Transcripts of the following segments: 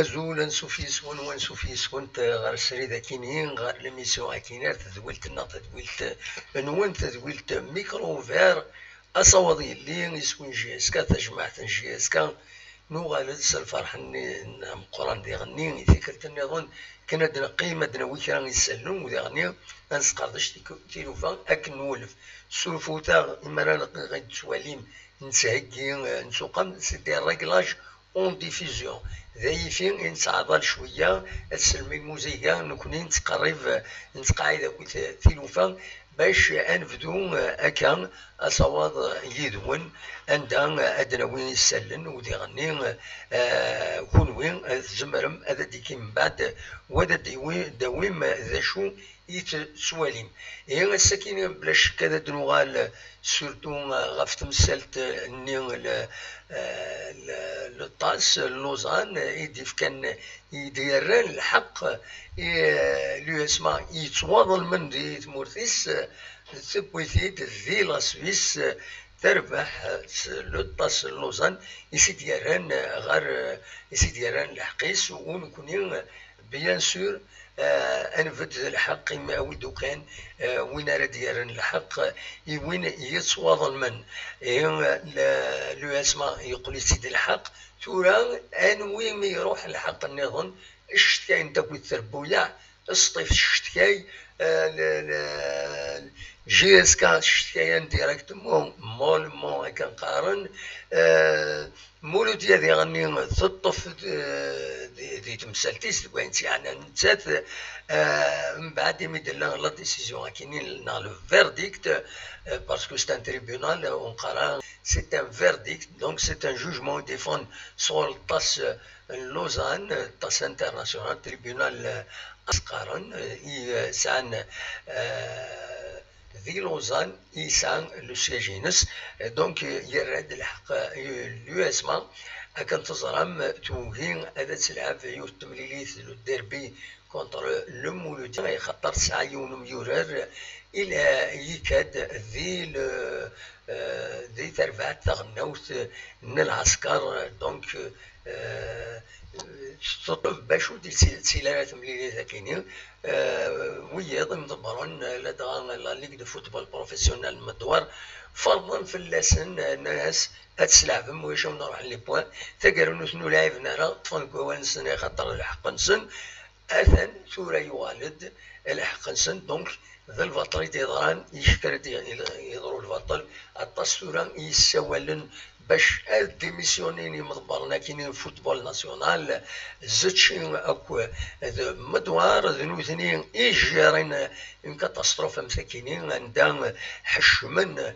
أزول نسوفيسون ونسوفيسون غير السريدة كينين غير لميسيون أكينات تدويلت تدويلت نوان تدويلت ميكرو فير أصوضي اللي يسكن جيسكا تجمعت جيسكا نوغالد الفرح مقران دي غني فكرة النظام كنا دنا قيمة دنا ويكران يسلم ودي غني نسقردش تيلوفا أكن نولف سولفوتا إما رانا غيد سواليم نسهكي نسوقم سيدي الريكلاج اون ديفيزيون ذاي فين نتعاضل شويه السلمي الموزيكا نكوني نتقاعد تيلوفا باش انفدو اكا اصوات يدون عندها ادنا وين يسلن ودي غني كون وين زمرم هذا ديكي من بعد ودا دويم ذا شو يتسواليم هي السكينه بلا شك هذا دنوغال سورتو غاف تمثلت ني لطاس لوزان يديف كان يدير الحق لو اسمع يتواضل من دي تمورثيس تبويثيد ذي لا سويس تربح لطاس لوزان يسيديران غير يسيديران الحقيس ونكونين بيان سور انفد الحق ما ودو كان وين راه ديالن الحق وين يتصواضل من لو اسمع يقول سيدي الحق تورا انوي ما يروح الحق النظام الشتكاي انت كنت تربويا الصيف الشتكاي جي اس كا الشتكاي ديريكتومون مول كنقارن مولو ديالي غني تطف دي تمثالتيس كوينتي يعني نتات من بعد يمد لنا لا ديسيزيون كاينين لنا لو فيرديكت باسكو سي ان تريبيونال اون قرا سي ان فيرديكت دونك سي ان جوجمون ديفون سور طاس لوزان طاس انترناسيونال تريبيونال اسقارن سان ذي لوزان يسان لو سياجينس دونك يرد الحق لو اسما كان تزرم توهين هذا تلعب في يوت تمليليث الديربي كونتر لو مولودي يخطر ساعة يوم يورر الى يكاد ذي تربعت تغنوت من العسكر دونك تطلب باش ودي سلالات مليليث كاينين ويض مدبرون لدغا لا ليغ دو فوتبول بروفيسيونال مدوار فرضا في اللسن ناس هتسلعبهم ويش نروح لي بوان تقرنو شنو لعبنا راه طفل كوان سنة خاطر الحق نسن اثن ثورة يوالد الحق نسن دونك ذا البطل يضران يشكر يضرو البطل التصورة يسوالن باش ديميسيونيني مضبرنا كاينين فوتبول ناسيونال زدشين اكو مدوار ذنو ثنين يجرين اون كاتاستروفه مساكينين عندها حشمن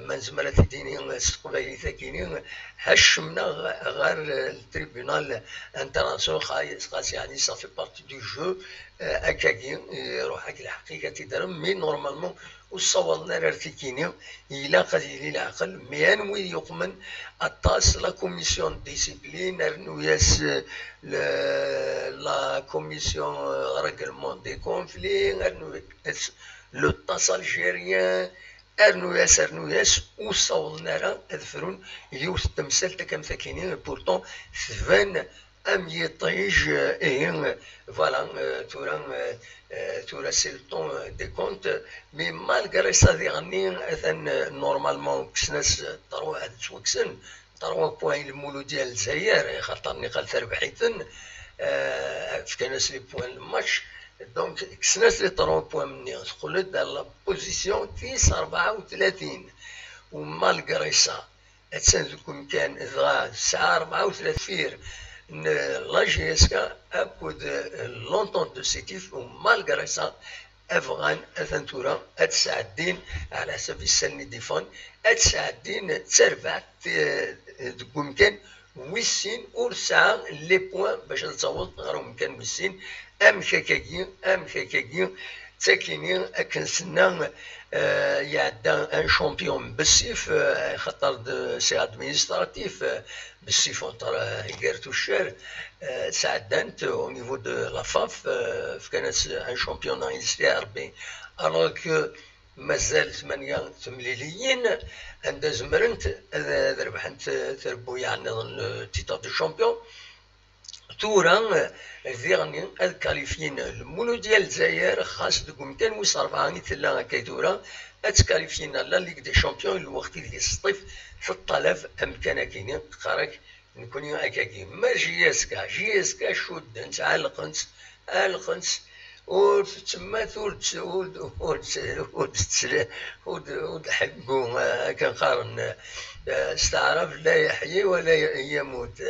من زملات الدينين القبائلي ثاكينين حشمنا غير التريبيونال انترناسيونال خاص يعني صافي بارتي دو جو اكاكين روحك الحقيقه تدرم مي نورمالمون وصورنا رارتيكيني إلا قد يلي العقل ميان وين يقمن الطاس لا كوميسيون ديسيبلين رنوياس لا كوميسيون ريغلمون دي كونفلي رنوياس لو طاس الجيريان ارنو ياس وصوضنا راه اذفرون يوث التمثال كم ثكينين بورتون ثبان ام يطيج ايه فوالا تورا سي لو طون دي كونت مي مالغري سا ديغني اثن نورمالمون كسناس تروح هاد توكسن تروح بوين المولو ديال الجزائر خاطرني قال تربحيتن فكاناس لي بوين الماتش دونك كسناس لي 3 بوان مني تقول دار لا بوزيسيون تيس 34 ومالغري سا اتسان كان دغا الساعه 34 فير لا جي اس كا اكود لونتون دو سيتيف ومالغري سا افغان اثنتورا اتساعدين على حسب السن ديفون اتساعدين تربع كان ويسين ورسعة لي بوان باش نتصوت غير كان ويسين ام كاكاكي تاكيني اكنسنا يعدا ان شامبيون بالسيف خاطر سي ادمينستراتيف بالسيف غيرتو الشار ساعدانت او نيفو دو لا فاف كانت ان شامبيون يسري ربي الوغ مازال 8 تمليليين عند زمرنت ربحت تربو يعني تيتار دو شامبيون تورا الفيرني الكاليفيين المولو ديال الجزائر خاص تكون كان مصرفاني تلا كيدورا اتكاليفيين لا ليغ دي شامبيون الوقت اللي الصيف 3000 امكانه كاينين قراك نكون هكاكي ما جياسكا شود انت علقنت وتما حقو كنقارن استعرف لا يحيي ولا يموت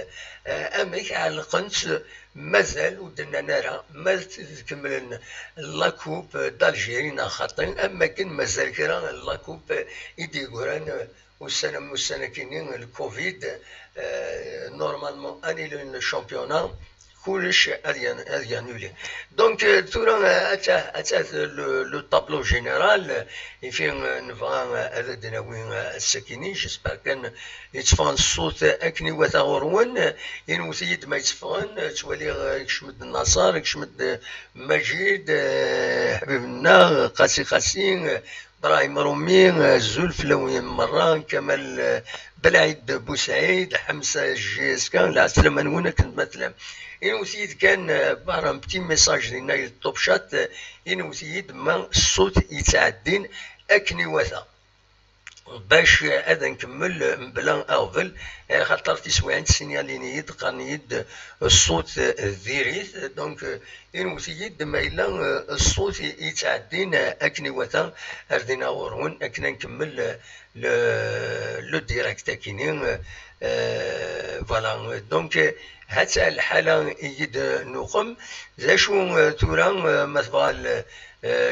امك علقنت مازال ودنا نرى ما تكمل لاكوب دالجيري خاطر اما كان مازال كرا لاكوب يدي قران والسنه كاينين الكوفيد نورمالمون اني لو شامبيونا كلش هذه انولي دونك تورا اتى لو طابلو جينيرال فين نبغى هذا دناوين السكيني جيسبر كان يتفان الصوت اكني وثغرون ينوثيد ما يتفان تولي كشمد النصار كشمد مجيد حبيبنا قاسي ابراهيم رومي زولف لوين مران كمال بلعيد بوسعيد حمزه جيسكا العسلامه نونا كنت مثلا ينوثيد كان بارام بتي ميساج لنا التوب شات ينوثيد ما الصوت يتعدين اكني وثا باش هذا نكمل بلا اغفل خاطر تسوي عند سينياليني قرنيد الصوت الذيريث دونك ينوثيد ما الا الصوت يتعدين اكني وثا اردينا ورون اكنا نكمل لو ديريكت كاينين فوالا دونك حتى الحاله يد نقم شو تورا مثلا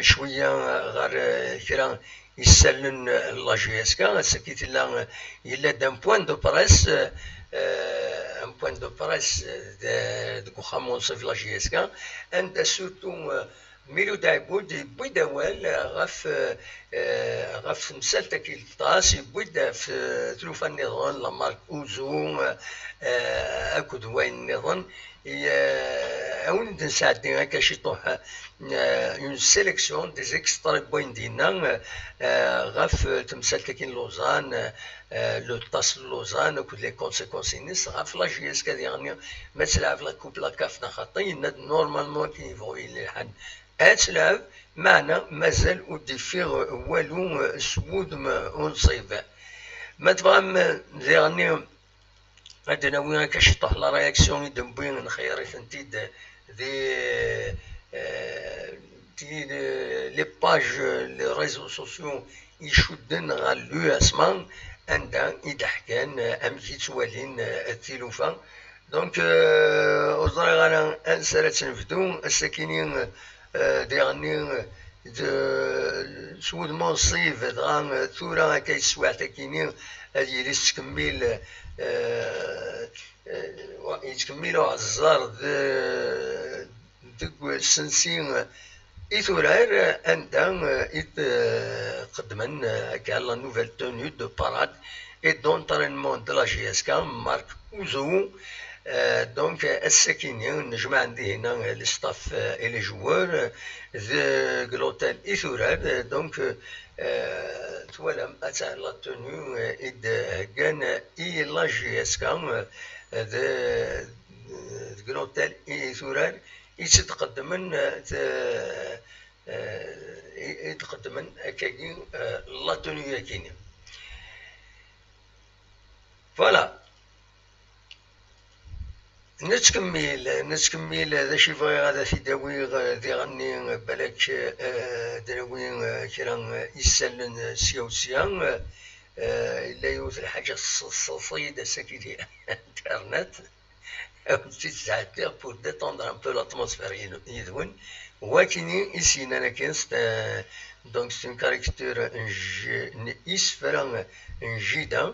شويه غير كرا يسلن لا جي اس كا سكيت لا الا دان بوين دو بريس ان بوين دو بريس دو خامون في لا جي اس كا عند سورتو ميلو دايبود بيدوال غف مسالتا كيلطاس يبدا في تلوفا النظام لا مارك اوزو اكد وين النظام اون نساعدين هكا شي طوح اون سيليكسيون دي زيكسترا بوين دينا غف تمسالتا كاين لوزان لو طاس لوزان وكل لي كونسيكونس نيس غف لا جي اس كا يعني ما تلعب لا كوب لا كاف خاطين نورمالمون كيفوي لحد اتلعب معنا مازال وديفير والو سود ونصيب ما تبغى ديرني عندنا وين كشطح لا رياكسيون دمبين نخيري تنتيد دي لي باج لي ريزو سوسيو يشدن غالو اسمان عندها يضحكان امكي توالين التلوفه دونك وزري غانا انسالة تنفدو الساكنين ديرني سود منصيف دغا ثورا كيسواع تاكينين هادي لي تكمل يتكملوا عزار دق سنسين إثورار عندها قدمن كاع لا نوفيل توني دو باراد اي دونترينمون دو لا جي اس كا مارك اوزو دونك الساكنين نجمع عندي هنا لي ستاف اي لي جوار ذا لوتيل ايثورال دونك توالم اتاع لا تونو ايد هكان اي لا جي اس كان ذا لوتيل ايثورال يتقدمن يتقدمن كاين لا تونو ياكين فوالا نتكمل هذا شي بغي هذا في داوي ذي غني بالك داوي كرا يسالن سيوسيا الا يوث الحاجه الصيد ساكي انترنت في ساعات pour détendre un peu l'atmosphère يدون ولكن يسينا لكن donc c'est une caricature isfرا جيدا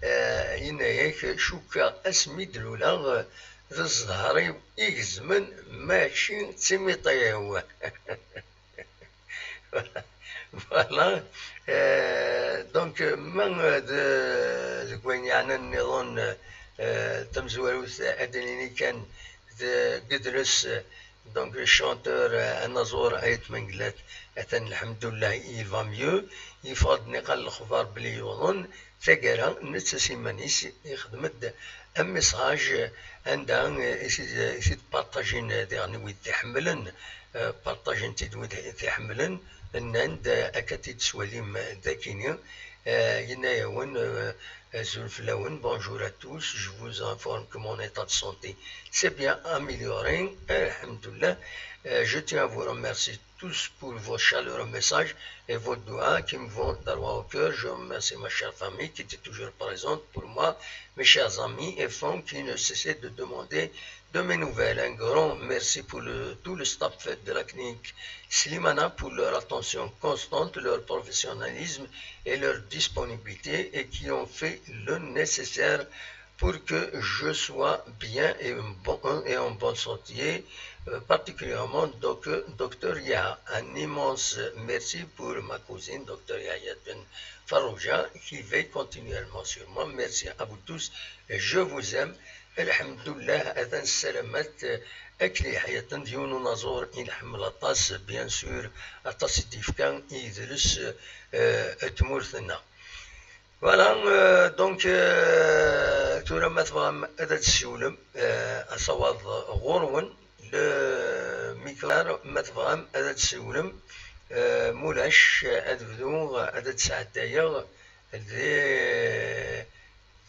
هنايا شوكا اسمي دلولا ذا الزهري يجزمن ماشي تيميطيا هو فوالا دونك من ذكوين يعني النظام تمزوروث ادنيني كان قدرس دونك الشونتور النزور ايت منقلات اتن الحمد لله يفا ميو يفض نقل الاخبار بلي يوضن ثقرا نتسيمانيس يخدمد ام ميساج عندها يسيد بارطاجين يعني ويد تحملن بارطاجين تدويد تحملن ان عند اكاتيد سواليم ذاكيني ينايون Zulflaoun, bonjour à tous, je vous informe que mon état de santé s'est bien amélioré, alhamdoulilah. Je tiens à vous remercier tous pour vos chaleureux messages et vos doigts qui me vont droit au cœur. Je remercie ma chère famille qui était toujours présente pour moi, mes chers amis et femmes qui ne cessaient de demander de mes nouvelles. Un grand merci pour tout le staff de la clinique Slimana pour leur attention constante, leur professionnalisme et leur disponibilité et qui ont fait le nécessaire pour que je sois bien et en bonne santé, particulièrement Dr Yaha. Un immense merci pour ma cousine Dr Yahya Ben Farouja qui veille continuellement sur moi. Merci à vous tous et je vous aime. Alhamdoulilah, أذن السلامات أكلي حياة ديون نزور إن حمل الطاس بيان سور الطاس كان يدرس تمورثنا فوالا دونك تورا ما تبغى هذا تسولم أصوات غورون الميكرار ما تبغى هذا تسولم مولاش أدفدو هذا تسعدايا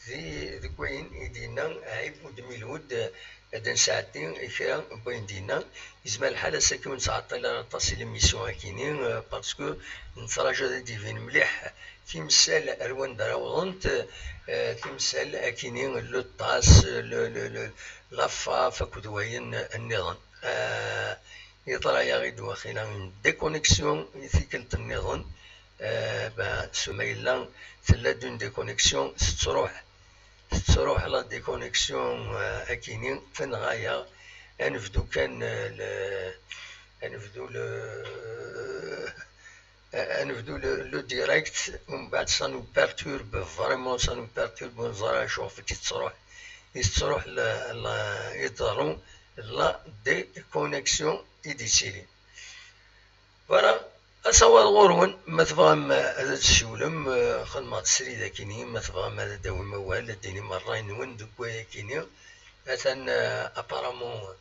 ذي كوين يدينا عيب ودميلود هذا ساعتين كرا بين دينا يزما الحالة ساكن تعطل على تصل الميسيون كاينين باسكو نتراجع ديفين مليح تمثال الوان دراوضنت تمثال كاينين لو طاس لافا فكدوين النظام يطلع يا غيد واخيرا ديكونيكسيون يثيكلت النظام سميلا ثلا دون ديكونيكسيون تروح لا ديكونيكسيون اكينين فين غاية انفدو كان انفدو لو ديريكت ومن بعد سانو بيرتورب فريمون سانو بيرتورب ونزرع شوف كي تروح يضرو لا ديكونيكسيون ايديتيلي فوالا أصور غورون ما تفهم هذا الشولم خدمة سريدة كيني ما تفهم هذا داوي موال ديني مرين وين دكويا كيني مثلا أبارامون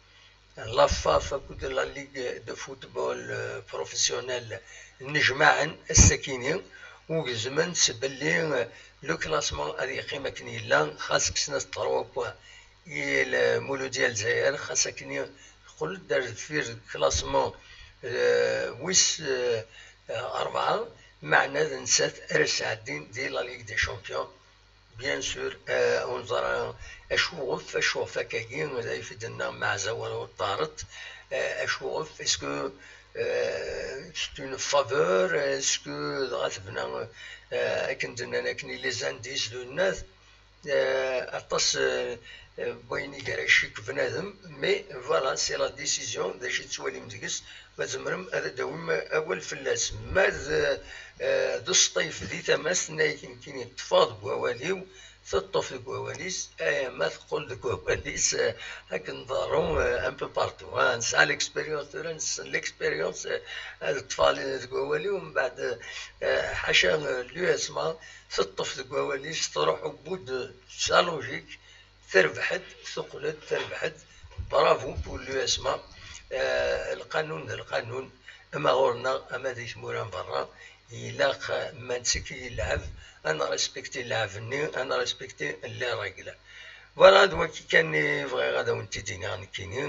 لافا فكود لا ليغ دو فوتبول بروفيسيونيل نجمعن الساكيني وزمن سبلي لو كلاسمون هذه قيمة كني لا خاصك سناس تروكوا المولو ديال الجزائر خاصك كني قول دار في كلاسمون ويس أربعة معنا نسات رسعدين دي لا ليغ دي شامبيون بيان سور ونظر أشوف كاين زي في دنا مع زوال وطارت أشوف اسكو سي اون فافور اسكو غاتبنا كندنا كني لي زانديس دو الناس أطاس بوين يكراشيك بنادم مي فوالا سي لا ديسيزيون داش تولي مدقس ما تمرم هذا دوم اول فلاس ما ذو الصيف ذي تماس يمكن يتفاض بواليو تطف بواليس ما تقول بواليس هاك نضارو ان بو بارتو نسعى ليكسبيريونس ليكسبيريونس الاطفال بواليو ومن بعد حاشا لو اسما تطف بواليس تروح بود سالوجيك تربحت ثقلت تربحت برافو بول لو اسما القانون اما غورنا اما ذي موران برا يلاق ما نسكي يلعب انا ريسبكتي اللعبني انا ريسبكتي اللي راجله فوالا دوا كي كان بغي غادا وانت ديني غنكيني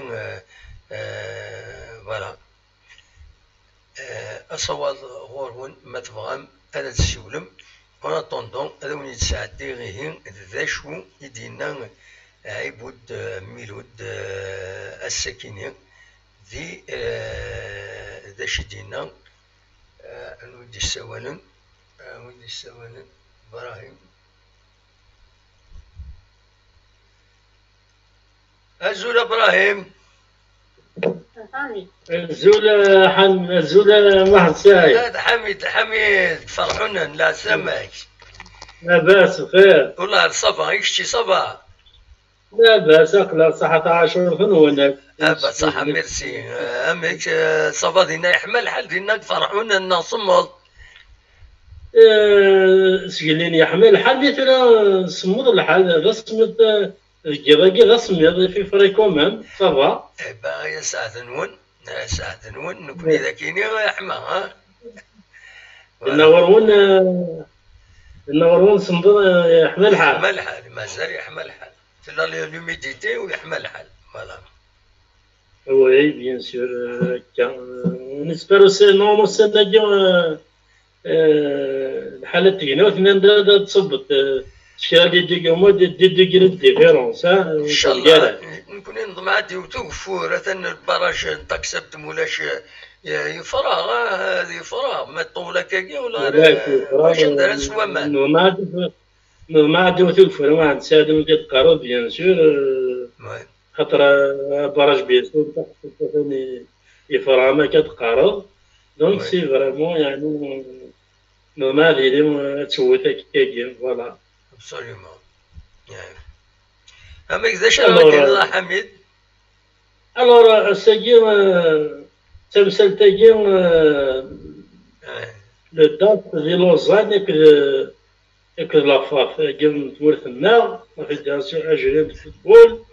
فوالا اصوات غورون ما تبغام هذا تسولم اون اتوندون هذا وين يتساعدي غير ذا شو يدينا عبود ميلود السكيني ذي ذا شدينا نودي السوالن ابراهيم الزول ابراهيم الزول واحد ساعي. هذا حميد فرحونا لا سمعك. لا بأس بخير. والله صبا يشتي صبا. لا بأس أقلع صحة عاشور هناك. صح ميرسي أمك صبا دينا يحمل حال دينا فرحونا نصمد. سجلين يحمل حال دينا صمد الحال رسمت الجراجي رسمي في فريكومان صبا. با يا ساعة نون نكون إذا كيني يحمى ها. النورون صمد يحمل حال. يحمل حال مازال يحمل حال. تلا l'humidité ويحمل حال فوالا. Oui, bien sûr. On espère aussi non السنة الحالة تجينا وثنا تصبت شكرا دي ديجري ديفيرونس ها ان شاء الله نكون نضم عادي وتوقفوا راه البراج تكسبت مولاش يفراغ هذه فراغ ما طولة كاكي ولا واش ندير سوا ما عاد وتوقفوا ما نساعدهم كيتقاروا بيان سور خاطر براج بيسو ثاني يفراغ ما كتقارب دونك سي فريمون يعني نورمال هي تسوتها كاكي فوالا. Absolument. أما كذا شنو الله حميد؟ alors ساكين تمثل تاكين لو دات ديال لوزان ياك لافاف كاين تورثنا لا فيدراسيون الجيريان دو فوتبول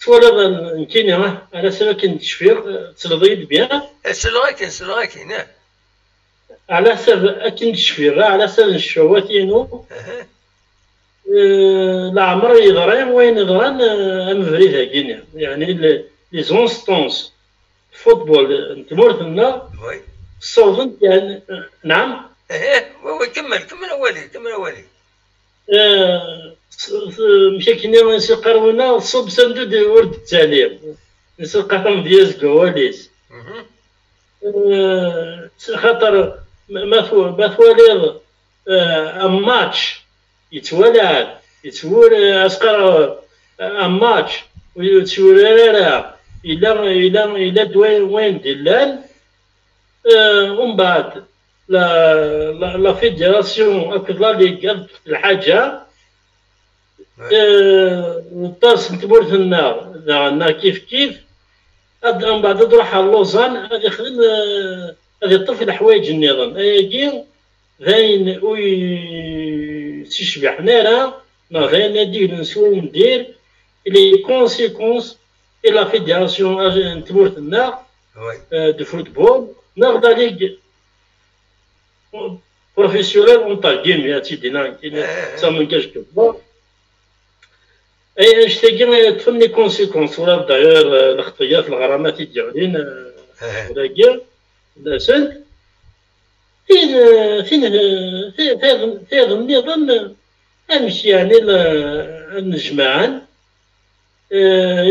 تولى نكيني على سبب كنتشفير تلضيد بيان سلغاكين على حسب أكن الشفيرة على حسب الشواتينو لا عمر يضران وين يضران أمفريد هاكينيا يعني لي زونستونس فوتبول نتمورثنا صوتن يعني نعم كمل أولي مشى كينيا نسي قرونا صوب سندود ورد التعليم نسي قطم ديال كواليس خاطر ما ثواليض ماتش يتولى اسقر ماتش ويتولى إلا دوين وين دلال ومن بعد لا فيدراسيون أكد لا ليغ الحاجة طاس نتبورث النار كيف من بعد تروح على لوزان غادي يخدم غادي يطفي الحوايج النظام كي ذاين تشبع حنايا ذاين ندير نسوي ندير لي كونسيكونس إلى لا فيدراسيون تبورث النار دو فوتبول ناخذ ليغ بروفيسيونيل اون تاغيم يا سيدي سا من كاش كبار اي اشتاقي تفني كونسيكونس ولا داير الاخطيات الغرامات ديالين ولا كاع لاسن فين النظام امشي يعني نجمعان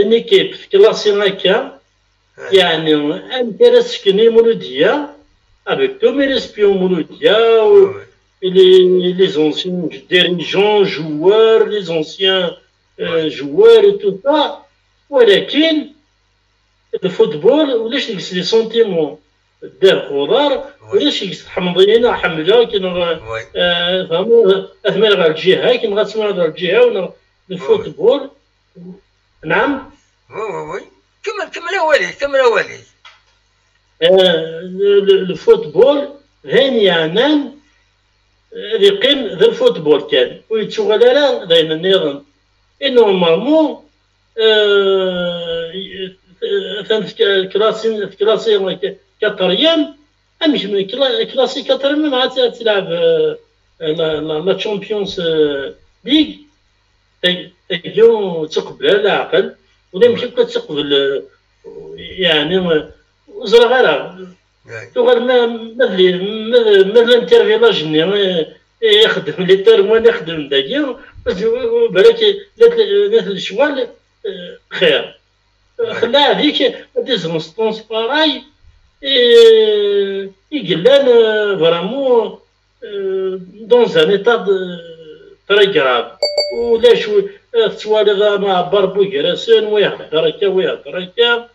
نيكيب في كلاسي هكا يعني انترسكني مولوديا افيك تو مي ريسبيون مولوديا les anciens dirigeants, joueurs, les anciens joueurs et tout ça. ولكن الفوتبول ولاش ديك لي سونتيمون دار خضار ولاش حمضينا حمله كي فهموا اثمن غير الجهه كي غتسمع غير الجهه ولا الفوتبول. نعم وي كمل اولي الفوتبول هانيانا يقيم ذا الفوتبول كان ويتشغل على داين النظام نورمالمون كلاسي كاتريام مش كلاسي كاتريام مع تلعب لا تشامبيونز ليغ تجيو تقبل العقل ولا ماشي كتقبل يعني زرا غير تغير ما الانترفي لاجني يخدم لي تيرمون يخدم داكيا بالك لا الشوال خير خلا هذيك دي زونستونس باراي يقلان فرامون دون ان ايتا تري كراف ولا شو توالي مع بربو كراسون ويهضر هكا ويهضر هكا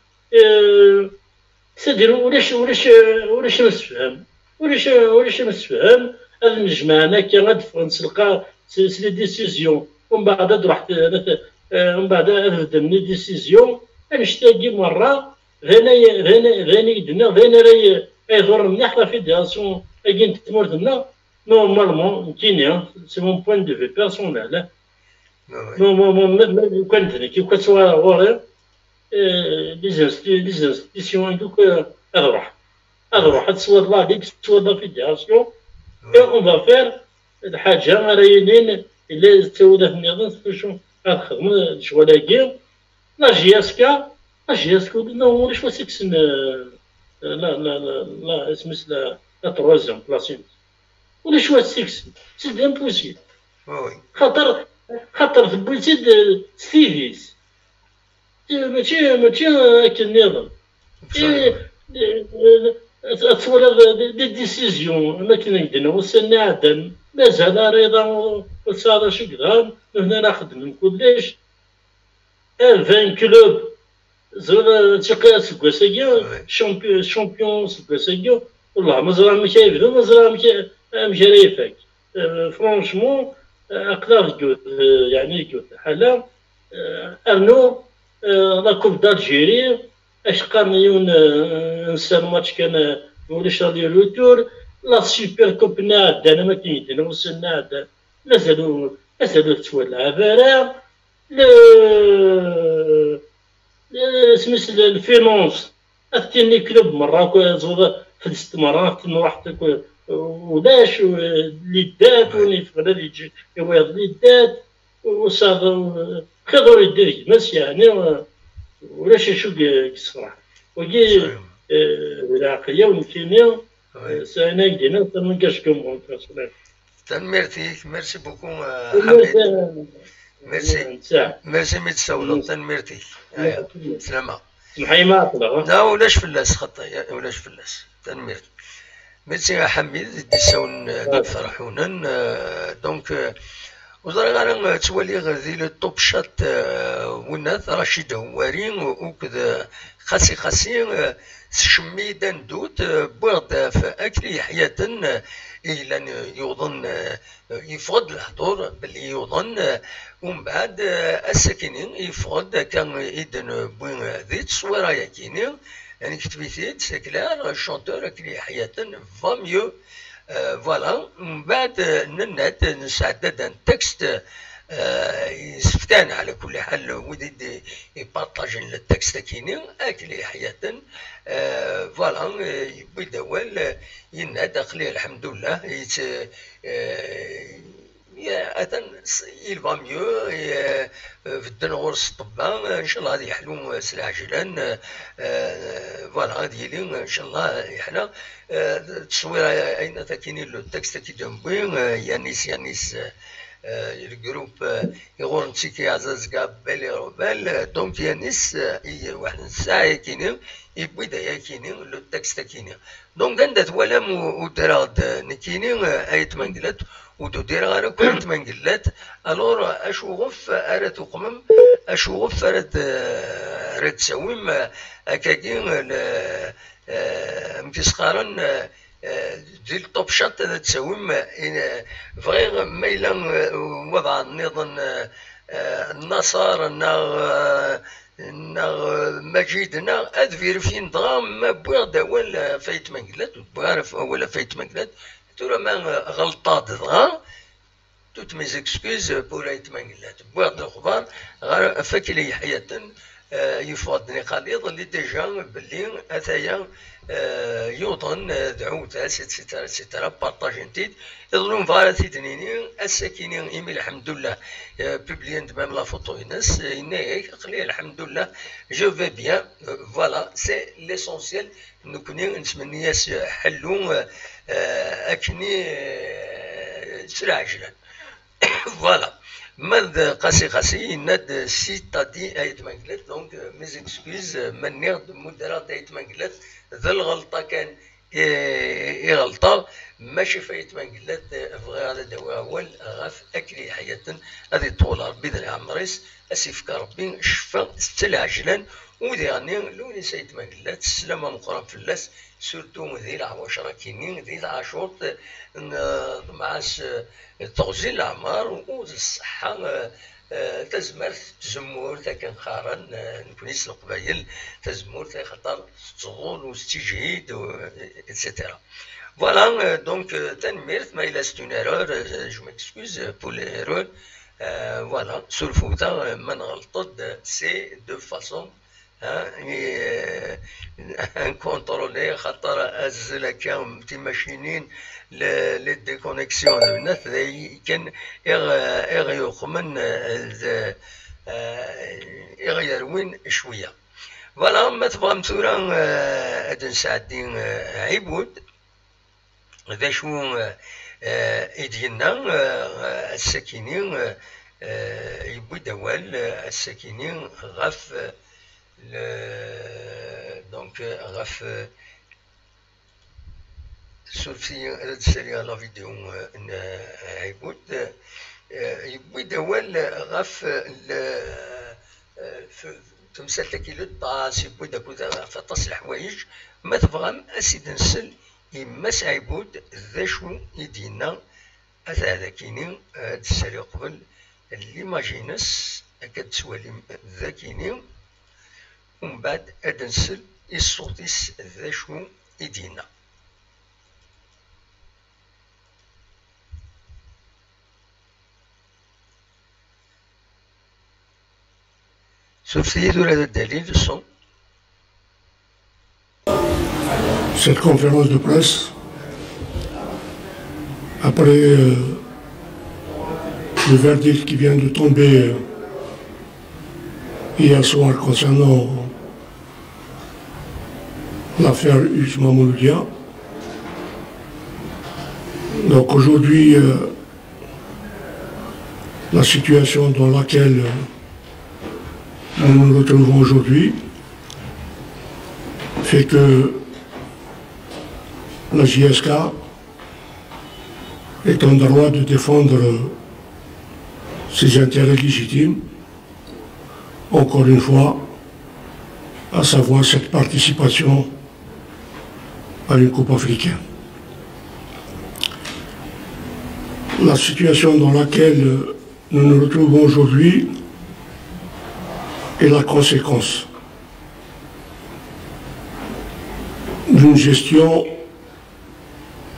سدير ولاش مسفهم ولاش مسفهم هذا نجمعنا كي غادفون نسلقى سي ديسيزيون ومن بعد رحت ومن بعد بدلني ديسيزيون نشتاقي مره غاني يدنا غاني راهي يضر مليح لا فيدراسيون كاين تمرتنا نورمالمون كاين سي مون بوين دو في بيرسونيل نورمالمون كان كي كتصور ورا لي انستيتيسيون دوك اروح تصور لا ديك تصور لا فيدراسيون اي اون فا فير الحاجه راينين الا تسوى النظام شنو غنخدم شغل لا جياسكا نو واش واسكسن لا اسمس لا تروازيام بلاسين ولا شو سكسن سي امبوسيبل خاطر في البوليسيد ستيفيس ماشي هاك النظام تصور دي ديسيزيون ما كنا عندنا وصلنا عدن مازال رضا وصار شي كذا هنا نخدم كلش 20 كلوب زعما تيقي سكواساكيا شامبيون سكواساكيا والله مزرعة ما كيبدو مزرعة مشاريفك فرانشمون اقدر نقول يعني نقول حالا ارنو لا كوب دالجيري اش قرنيون نسى الماتش كان ولاش راديو لوتور لا سوبر كوب نادانا ما كاين وصلنا عاد مازالو تولع فارغ سميت الفينونس اثني كلوب مره زوض فلست مره واحد ولاش اللي دات وني فغدا يجي يويض اللي دات وصاد خضر يدير ماشي يعني ولاش شو صراحه وجي العقليه والكيمياء سانا دينا من كاشكم ميرسي بوكو حميد ميرسي ميتساولو ميرتي سلامة سمحي ما لا ولاش فلاس خطايا ولاش فلاس ميرتي ميرسي حميد ديساون فرحونا دونك وزرا غير توالي غادي لو توب شات وناث رشيد هواري وكذا خاسي شمي دندوت بغدا فاكلي حياة إلا يظن يفرض الحضور باللي يظن ومن بعد الساكنين يفرض كان إذن بوين ذي تصويرة يكيني يعني كتبيتيت سكلار شونتور أكلي حياة فا ميو فوالا من بعد ننات نسعدد ان تكست يسفتان على كل حال ودي يبارطاجين التكست كيني اكلي حياة فوالا بدول ينا داخلي الحمد لله اذن il va mieux في الدنغورس الطبا ان شاء الله غادي يحلو سلاعجلا فوالا غادي يلي ان شاء الله يحلى التصوير اين تكيني لو تكست كي جنبي يانيس الجروب يغور نسيكي عزاز قابل روبال دونك يانيس واحد الساعة كيني يبوي دايا كيني لو تكست كيني دونك عندها ولام ودراد نكيني ايت منقلت ودير غير كنت منقلت الور اشوغف ارات وقمم اشوغف ارات تسويم اكاكين متسقارن ديال الطوب شات هذا تساوم فغير ميلا وضع النظام النصارى مجيدنا ادفير فين ضغام ما بوغ داول فايت منقلات بغارف ولا فايت منقلات تورا ما غلطات ضغا توت مي زيكسكوز بور ايت منقلات بوغ الخبار غير فاكلي حياة يفضني قليل اللي ديجا باللي اتايا يوطن دعوتها سيترا سيترا بارطاجنتيد يظلون فارتي دنيني الساكنين ايمي الحمد لله بوبليان ميم لا فوتو ينس هناك قليل الحمد لله جو في بيان فوالا سي ليسونسيال نكوني نتمنياس حلو اكني سرعجلا فوالا ماذا قاسي ناد سيتادي ايت مانكلت دونك ميز اكسكوز من نيرد مدرات ايت مانكلت ذا الغلطه كان غلطه ماشي فايت مانكلت بغى هذا دواء اول غاف اكلي حياه هذه طول ربي ذا عمريس اسيفك ربي شفا استلعجلا وديرني لوني سايت مانكلت السلامه مقرن فلاس سورتو ذي العواشر كينين ذي العاشور معاس تغزي الأعمار والصحة تزمر تزمور كان خارن نكونيس القبايل تزمور خطر تغول وستجهيد اتسيتيرا فوالا دونك تنميرت ما إلا ستون ايرور جو مكسكوز بور ليرور فوالا سور فوتا ما نغلطد سي دو فاسون نكونترولي خاطر ازلا كان تي ماشينين لي ديكونيكسيون الناس كان يخمن يغيرون شويه فوالا ما تبغى مثلا ادن سعدين عيبود ذا شو يدينا الساكنين يبوي دوال الساكنين غف دونك غف سورفي تسالي لا فيديو عيبود يبوي دوال غف تمثال كيلو طاس يبوي داكو فطاس الحوايج ما تبغى اسيد نسل يماس عيبود ذا شو يدينا هذا كيني تسالي قبل ليماجينس كتسوالي ذا كيني ومن بعد ادنسل الصوتيس ذا شو يدينا سوفيا هذا الدليل الصوت. Cette conférence de presse, après le verdict qui vient de tomber hier soir concernant l'affaire Usman Mouloudia. Donc aujourd'hui, la situation dans laquelle nous nous retrouvons aujourd'hui fait que la JSK est en droit de défendre ses intérêts légitimes, encore une fois, à savoir cette participation à une Coupe africaine. La situation dans laquelle nous nous retrouvons aujourd'hui est la conséquence d'une gestion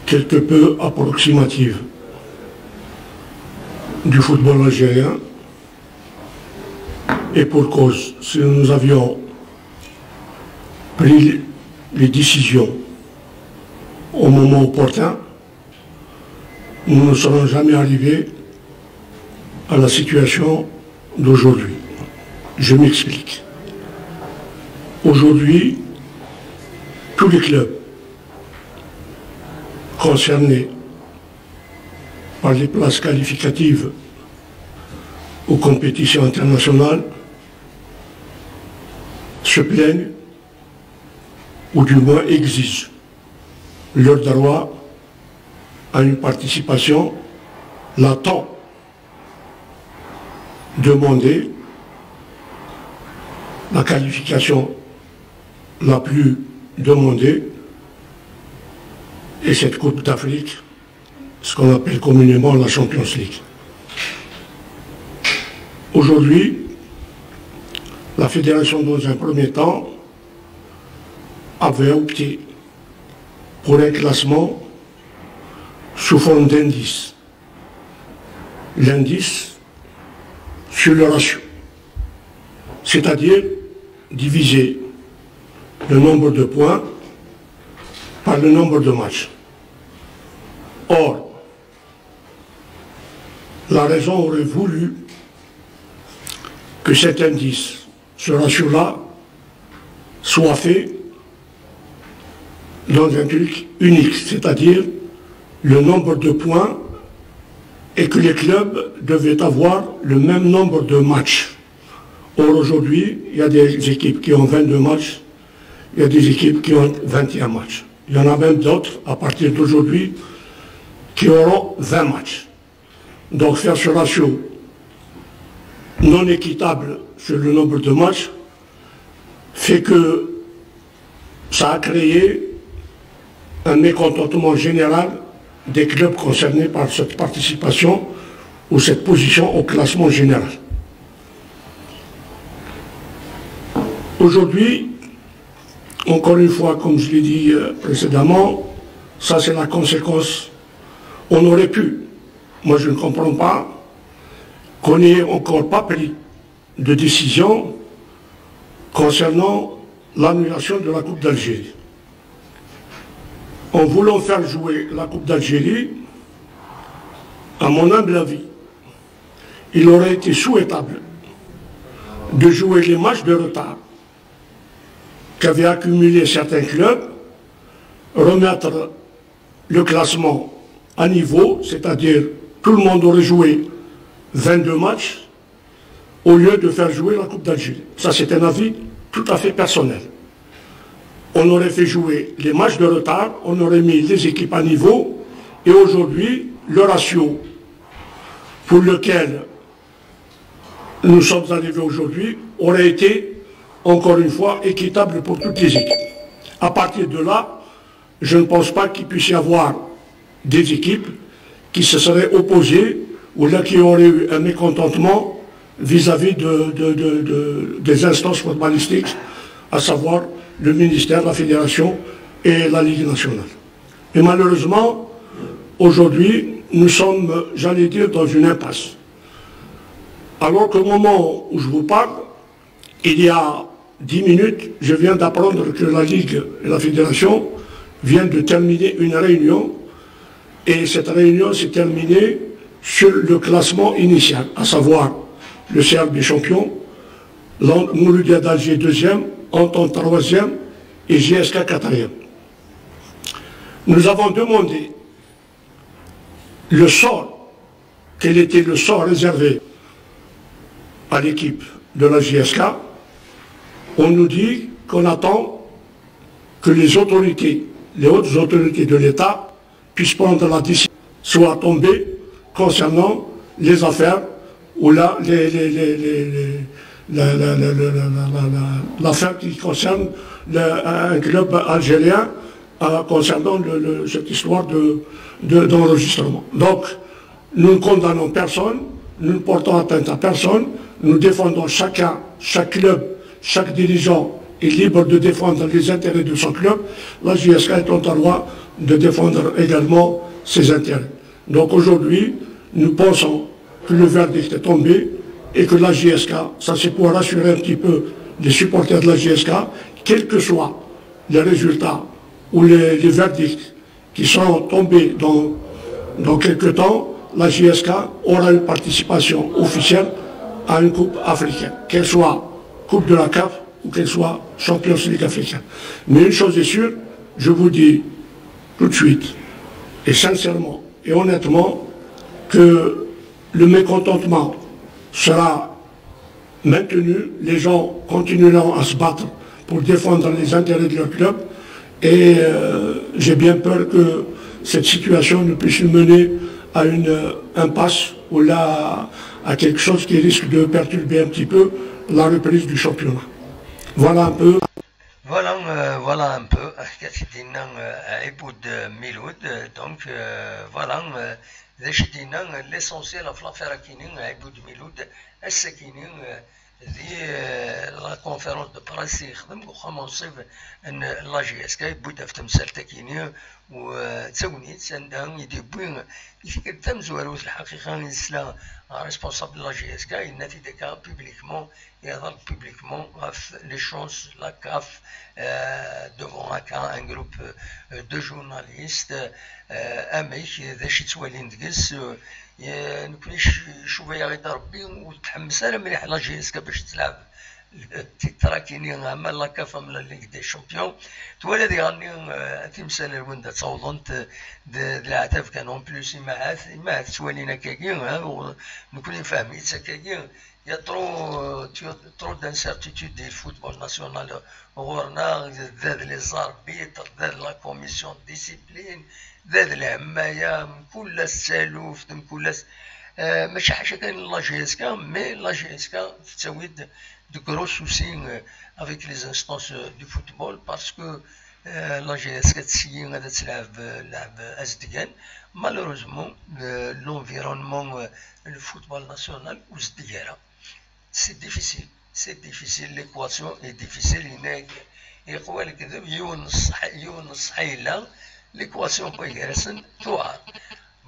quelque peu approximative du football algérien, et pour cause, si nous avions pris les décisions au moment opportun, nous ne serons jamais arrivés à la situation d'aujourd'hui. Je m'explique. Aujourd'hui, tous les clubs concernés par les places qualificatives aux compétitions internationales se plaignent ou du moins exigent leur droit à une participation latent demandée, la qualification la plus demandée est cette Coupe d'Afrique, ce qu'on appelle communément la Champions League. Aujourd'hui, la fédération, dans un premier temps, avait opté pour un classement sous forme d'indice. L'indice sur le ratio, c'est-à-dire diviser le nombre de points par le nombre de matchs. Or, la raison aurait voulu que cet indice, ce ratio-là, soit fait dans un truc unique, c'est-à-dire le nombre de points et que les clubs devaient avoir le même nombre de matchs. Or, aujourd'hui, il y a des équipes qui ont 22 matchs, il y a des équipes qui ont 21 matchs. Il y en a même d'autres, à partir d'aujourd'hui, qui auront 20 matchs. Donc, faire ce ratio non équitable sur le nombre de matchs fait que ça a créé un mécontentement général des clubs concernés par cette participation ou cette position au classement général. Aujourd'hui, encore une fois, comme je l'ai dit précédemment, ça c'est la conséquence. On aurait pu, moi je ne comprends pas, qu'on n'ait encore pas pris de décision concernant l'annulation de la Coupe d'Algérie. En voulant faire jouer la Coupe d'Algérie, à mon humble avis, il aurait été souhaitable de jouer les matchs de retard qu'avaient accumulé certains clubs, remettre le classement à niveau, c'est-à-dire tout le monde aurait joué 22 matchs au lieu de faire jouer la Coupe d'Algérie. Ça, c'est un avis tout à fait personnel. On aurait fait jouer les matchs de retard, on aurait mis les équipes à niveau, et aujourd'hui, le ratio pour lequel nous sommes arrivés aujourd'hui aurait été, encore une fois, équitable pour toutes les équipes. À partir de là, je ne pense pas qu'il puisse y avoir des équipes qui se seraient opposées ou là qui auraient eu un mécontentement vis-à-vis des instances footballistiques, à savoir le ministère, la fédération et la Ligue nationale. Et malheureusement, aujourd'hui, nous sommes, j'allais dire, dans une impasse. Alors qu'au moment où je vous parle, il y a 10 minutes, je viens d'apprendre que la Ligue et la fédération viennent de terminer une réunion, et cette réunion s'est terminée sur le classement initial, à savoir le CRB champion, Mouloudia d'Alger 2e, Entente 3e et GSK 4e. Nous avons demandé le sort, quel était le sort réservé à l'équipe de la GSK. On nous dit qu'on attend que les autorités, les hautes autorités de l'État puissent prendre la décision, soit tombée concernant les affaires ou l'affaire qui concerne un club algérien concernant cette histoire d'enregistrement. Donc, nous ne condamnons personne, nous ne portons atteinte à personne, nous défendons chacun, chaque club, chaque dirigeant est libre de défendre les intérêts de son club. La JSK est en droit de défendre également ses intérêts. Donc aujourd'hui, nous pensons que le verdict est tombé et que la JSK, ça c'est pour rassurer un petit peu les supporters de la JSK, quels que soient les résultats ou les verdicts qui sont tombés dans quelques temps, la JSK aura une participation officielle à une coupe africaine, qu'elle soit coupe de la CAF ou qu'elle soit Champions League africaine. Mais une chose est sûre, je vous dis tout de suite, et sincèrement et honnêtement, que le mécontentement sera maintenu, les gens continueront à se battre pour défendre les intérêts de leur club et j'ai bien peur que cette situation ne puisse mener à une impasse ou là à quelque chose qui risque de perturber un petit peu la reprise du championnat. Voilà un peu. Voilà un peu كتدينا عبود ميلود دونك فوالا شدينا ليسونسيال في لافير كاينين عبود ميلود الساكنين ذي لا كونفيرونس دو بريس يخدم وخا منصف ان لا جي اس كاي بودا في تمثال تاكيني وتسونيت سندان يديبوين يفكر تم زواروت الحقيقه يسلا ريسبونسابل لا جي اس كاي ناتي ديكا بوبليكمون يهضر بوبليكمون غاف لي شونس لا كاف devant un groupe de journalistes اميك ذا شي توالين دكس نكون شويه غير ربي وتحمس انا مليح لا جي اس كا باش تلعب تراكيني اما لا كاف من ليغ دي شامبيون توالي دي غاني تمثال الوندا تصوضنت العتاف كان اون بلوس ما توالينا كاكين نكون فاهمين كاكين Il y a trop d'incertitudes du football national. Les arbitres, la commission de discipline, العماية كل السالوف كل ماشي حاجة كاين لا جي اس كا مي لا جي اس كا تساوي دو كرو سوسي افيك لي انستونس دو فوتبول باسكو لا جي اس كا تسيي غادا تلعب لعب ازديان مالوروزمون لونفيرونمون الفوتبول ناسيونال وزديارة سي ديفيسيل ليكواسيون اي ديفيسيل هناك يقوى الكذب يون الصحيلة ليكواسيون كويسن توعر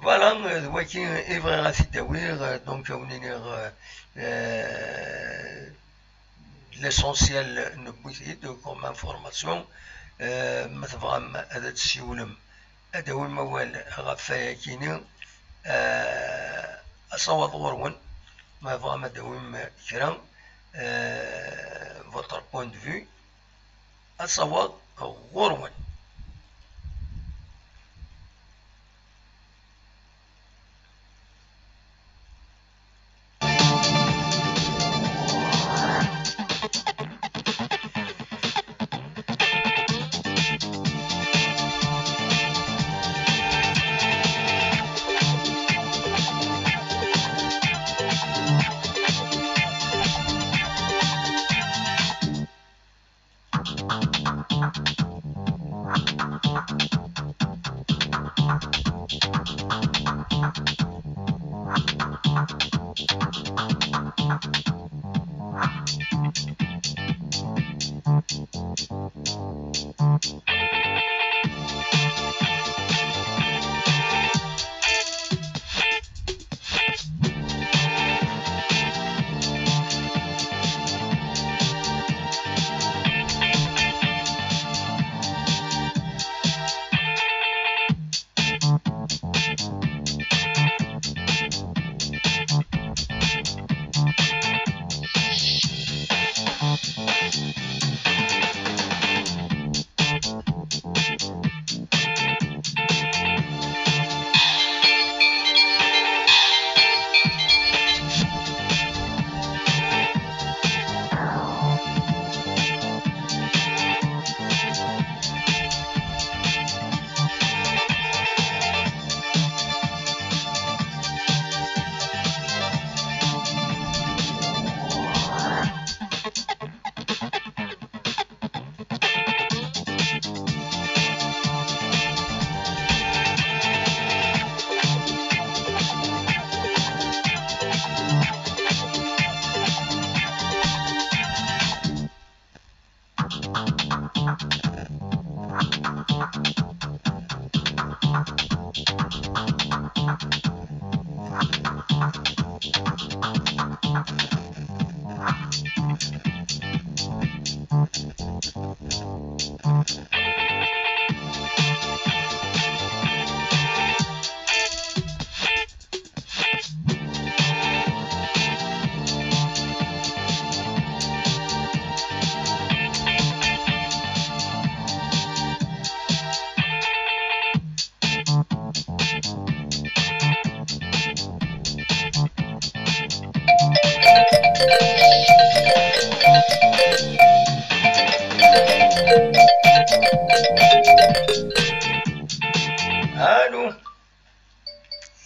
فوالا ولكن يبغي غادي يداوي دونك ونينيغ ليسونسيال نبوثيد كوم انفورماسيون ما تفهم هذا تسيولم هذا هو الموال غفايا كيني أصوات غرون ما فهم دوم كرا votre point de vue أصوات غرون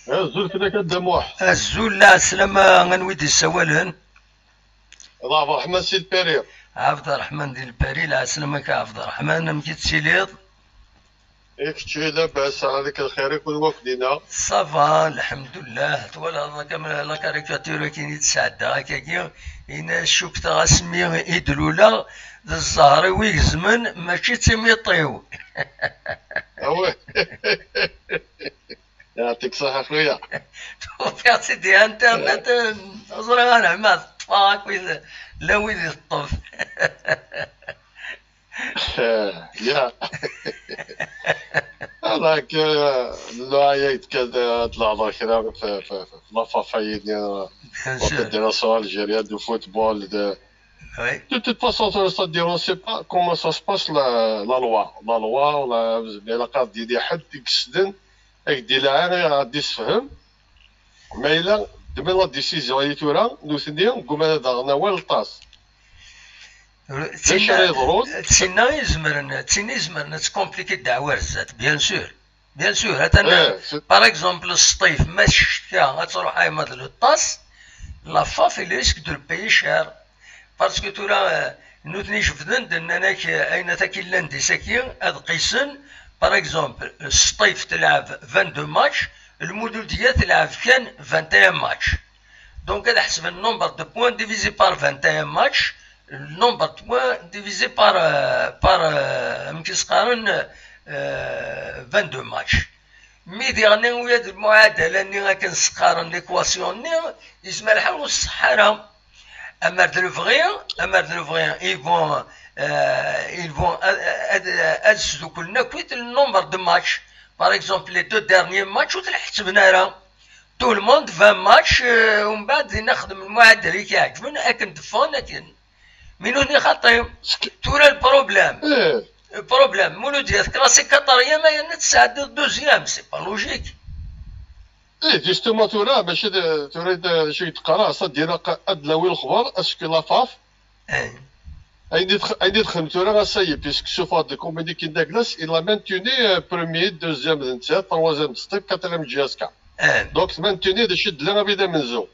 زول فينا كدموح الزول لا سلامة غنويد السوالن الله عبد الرحمن سي البيرير عبد الرحمن ديال الباري لا سلامك عبد الرحمن مكي تسيليض ياك تشي لاباس عليك الخير يكون وفدينا صافا الحمد لله تولا كامل لا كاريكاتير كاين يتسعدى هكاكي إنا شوكتا غاسمي إدلولا الزهر ويزمن ماشي تيميطيو اوي يعطيك الصحة خويا توفيق سيدي انترنت أزرق أنا ما طفاك ويز لا ويز الطف يا هذاك الوعي كذا طلع الله خير في لافافايد Fédération algérienne de football. Oui. De toute façon, c'est-à-dire, on ne sait pas comment ça se passe la loi. La loi, la carte d'idée, avec des laïcs à disfهم. Mais là, demain la décision est tout là. Nous sommes comme dans la Weltas. تسينا يزمرنا تكومبليكي الدعوة الزات بيان سور بيان سور هذا باغ اكزومبل الصيف ما الشتا غتروح عايمة للطاس لا فاف اللي ريسك دو الباي شار باسكو تورا نوتني شفدن انك اين تاكي لاندي ساكين هاد قيسن باغ اكزومبل الصيف تلعب 22 ماتش الموديل ديال تلعب كان 21 ماتش دونك هذا حسب النومبر دو بوان ديفيزي بار 21 ماتش النومبر دو بوان ديفيزي بار مكيس قارن 22 ماتش مي ديغني ويا المعادله اللي غنسقارن ليكواسيون ني يسمى الحال والصحراء اما دو فغيان ils vont ادسدو كلنا كويت النومبر دو ماتش باغ اكزومبل لي دو ديرنيي ماتش وتلحسبنا راه تو الموند 20 ماتش ومن بعد نخدم المعدل اللي كيعجبنا اكن دفون لكن منو اللي خاطيهم تورا البروبليم مولو ديال كلاسيك كطريه ما ينتساعد دوزيام سي با لوجيك ايه جوستومون تورا باش تريد شي تقرا صدير ادلاوي الخبر اسكو لافاف اين دخل تورا ساي بيسك سوفا دو كوميديكي داكلاس il a maintenu premier deuxième troisième step quatrième جاسكا دونك maintenu de شد لنا بدا منزو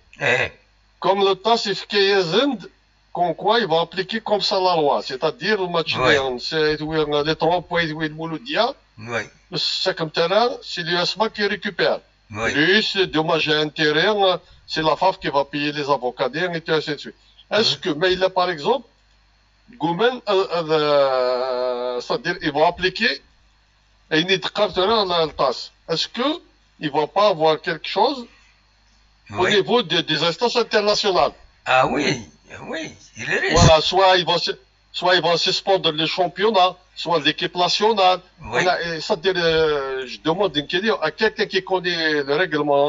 comme le temps c'est fait زند comme quoi ils vont appliquer comme ça la loi, c'est-à-dire le match c'est les 3 points de Mouloudia, c'est comme terrain, c'est l'USMA qui récupère. Lui, c'est dommage à intérêt, c'est la FAF qui va payer les avocats et ainsi de suite. Est-ce que, mais il a par exemple, Goumen, c'est-à-dire ils vont appliquer et ils ne carteront la tasse. Est-ce qu'ils ne vont pas avoir quelque chose au niveau des instances internationales? Ah oui. Oui, il est risque. Voilà, soit ils vont suspendre le championnat, soit l'équipe nationale. Oui. Voilà, c'est-à-dire, je demande à quelqu'un qui connaît le règlement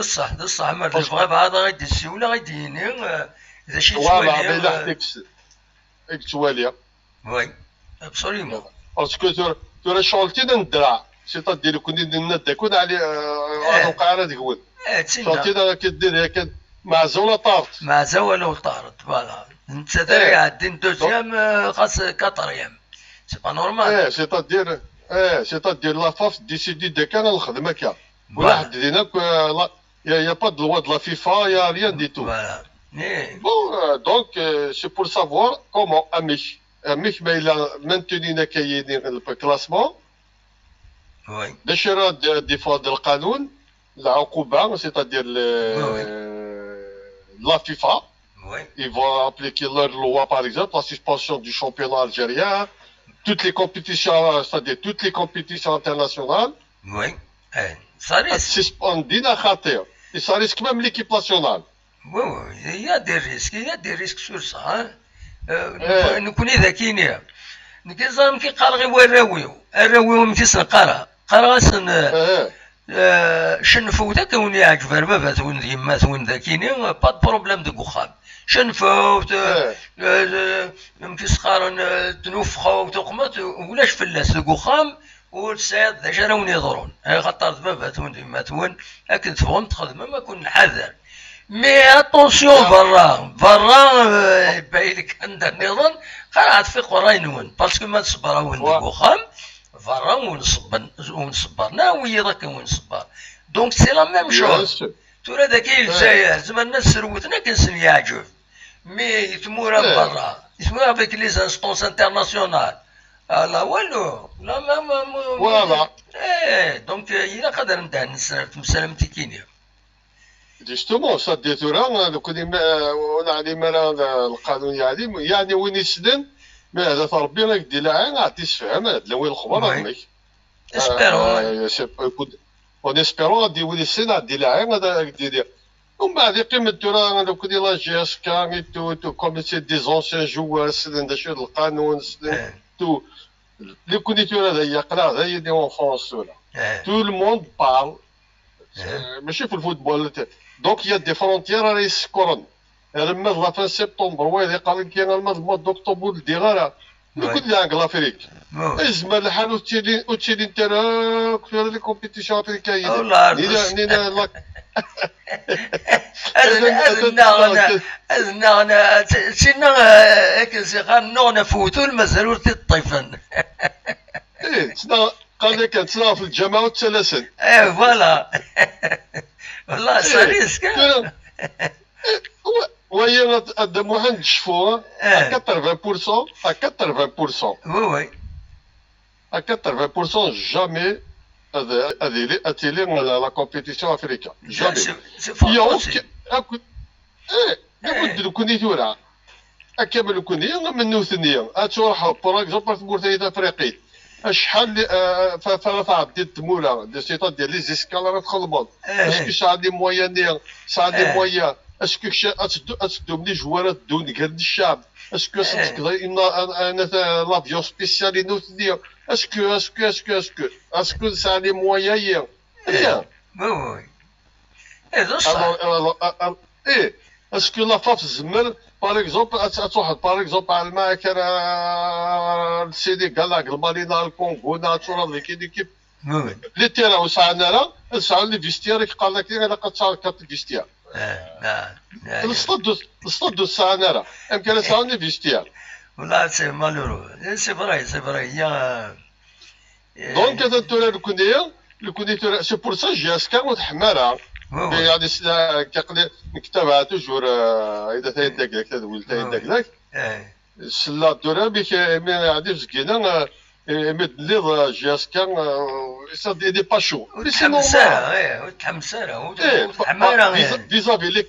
صح ما تبغى بعض غادي السيوله غادي ينين اذا شي توالي وي ابسوليومون باسكو ترى شالتي الدرع c'est-à-dire كون ندير كون على وقع على ديكول شالتي كدير هكا معزوله طارت معزوله وطارت فوالا انت داري عادين دوزيام خاص كاتريام سي با نورمال c'est-à-dire la FAF décide de كان الخدمه كا ولا حددينا يا با de loi de la FIFA, il y a rien du tout. Voilà. Bon, donc c'est pour savoir comment Amich, mais il a maintenu le classement. Oui. Des fois de القانون العقوبة, c'est-à-dire la FIFA. Oui. Ils vont appliquer leur loi, par exemple, la suspension du championnat algérien, toutes les compétitions, c'est-à-dire toutes les compétitions internationales. Oui. Ça risque. Suspendin à khater. Et ça risque même l'équipe nationale. Oui, oui, il y a des risques sur ça. نكون ذكيين. نكزام كي قارغي الراويو مكيسن قارا سن شنفو ذاك وين يعجب بابا وين يما وين ذاكيني با بروبليم دو خام شنفو مكيس قارن تنوفخو تقمت ولاش فلاس دو خام والسيد ذا جرا وين يضرون خاطر بابا وين يما وين لكن تفهم تخدم ما كون حذر مي اتونسيون برا باين لك عندها النظام قرعت في قراينون باسكو ما تصبراون دو خام فرا ونصبرنا ويا ذاك ونصبر دونك سي لا ميم شوز تورا ذاك الجزائر زعما الناس سروتنا كنسن يعجب مي يتمورا برا يتمورا افيك لي انستونس انترناسيونال لا والو لا ما فوالا دونك إلا قدر نبدا مسالمتي كينيا جوستومون سا ديتورا كون ونعلي مرا القانون يعني وين يسدن ما هذا ربي راك دير لها غادي تفهم هاد وين الخبر راك اسبيرون اون اسبيرون غادي يولي السنه غادي لها هذا دير ومن بعد قيمة الدورة لو كنت لا جي اس كا تو كوم سي دي زونسيان جوار سدن دا شو القانون سدن تو لو كنت تورا هذا يقرا هذا يدي اون فرونس ولا تو لو موند بارل ماشي في الفوتبول دونك يا دي فرونتيير راهي يسكرن لما لا فان سبتمبر ويلي قال لك كاين الموضوع دوكتوبر ديغارا لو كنت لا لافريك ازمه الحال وتشيلي انت راك في لي كومبيتيسيون افريكايه نينا أنا سينا كنسيقا نونا فوتو المسألة الطيفن إيه قال لك تسنا في الجامعة والثلاثين إيه فوالا والله ساليس كان وهي الدموع نشفوها 80% 80% وي 80% جامي هذه اتيلي لا كومبيتيسيون افريكا جامي يا ايه لو كوني تورا كامل لو كوني منو ثنيه اتروح بور اكزومبل في بورتايد افريقي شحال ثلاثة عديد تمولا دي سيطات ديال لي زيسكال راه تخلبط اسكو ساعة دي مويان ساعة دي مويان اسكو اتدوم لي جوارات دون قد الشعب اسكو تقدر انا لافيون سبيسيال نو ثنيه اسكو ساعة دي مويان يا وي هذا صح ايه اسكو لا فاف الزمر باغ اكزومبل تروح باغ اكزومبل على ما كان السينيغال المالينا الكونغو ناتشورال اللي كاين كيف لي تيرا وسعنا راه ساعه لي فيستير قال لك انا قد كات فيستير الصد ساعنا راه يمكن ساعه لي فيستير والله سي مالورو سي فري يا دونك هذا التورا لو كوني سي بور سا جي اس كان وتحمارها يعني كيقلي نكتبها توجور اذا تاين داك تدول تاين داك سلا الدورة بك مي غادي مسكينه مدلي جي اس كان سا دي باشو تحمسها تحمسها وتحمارها فيزافي ليك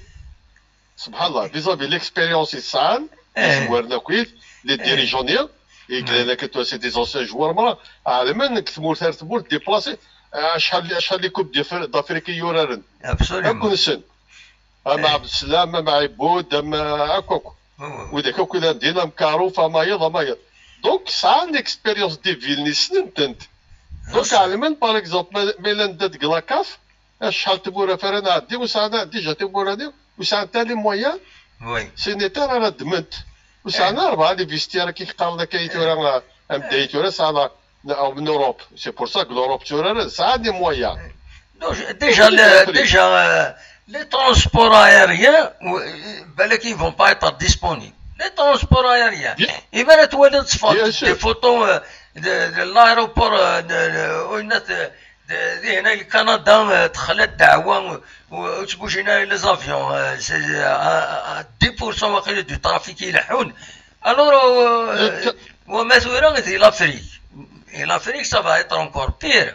سبحان الله فيزافي ليكسبيريونس يسعان جوارنا كويت لي ديريجونيا يقول لك تو سي دي زونسيان جوار مرا علما انك تمور تمور ديبلاسي شحال لي كوب دافريكي يورارن ابسوليومون كنسن مع عبد السلام مع عبود مع هكاك وذاك كلها دينا مكاروفه مايض دونك ساعه اكسبيريونس دي فيلني سننتنت دونك علما باغ اكزومبل ميلان دات كلاكاف شحال تبورا فرنا عدي وساعه ديجا تبورا دي وساعه تالي مويان وي سينيتار راه دمنت وساعه 4 لي فيستير كي قال لك كيتورا بدايتورا ساعه او من اوروب سي بور سا كو لوروب تورا ساعه دي مويان ديجا les transports aériens بالك ils vont pas être disponibles les transports aériens إذا تولد تصفط des photos de l'aéroport والناس هنا الكندا دخلت دعوة وتبوش هنا لي زافيون 10% واقيلا دو ترافيك يلحون الوغ وما ثورا غادي لافريك l'Afrique ça va être encore pire.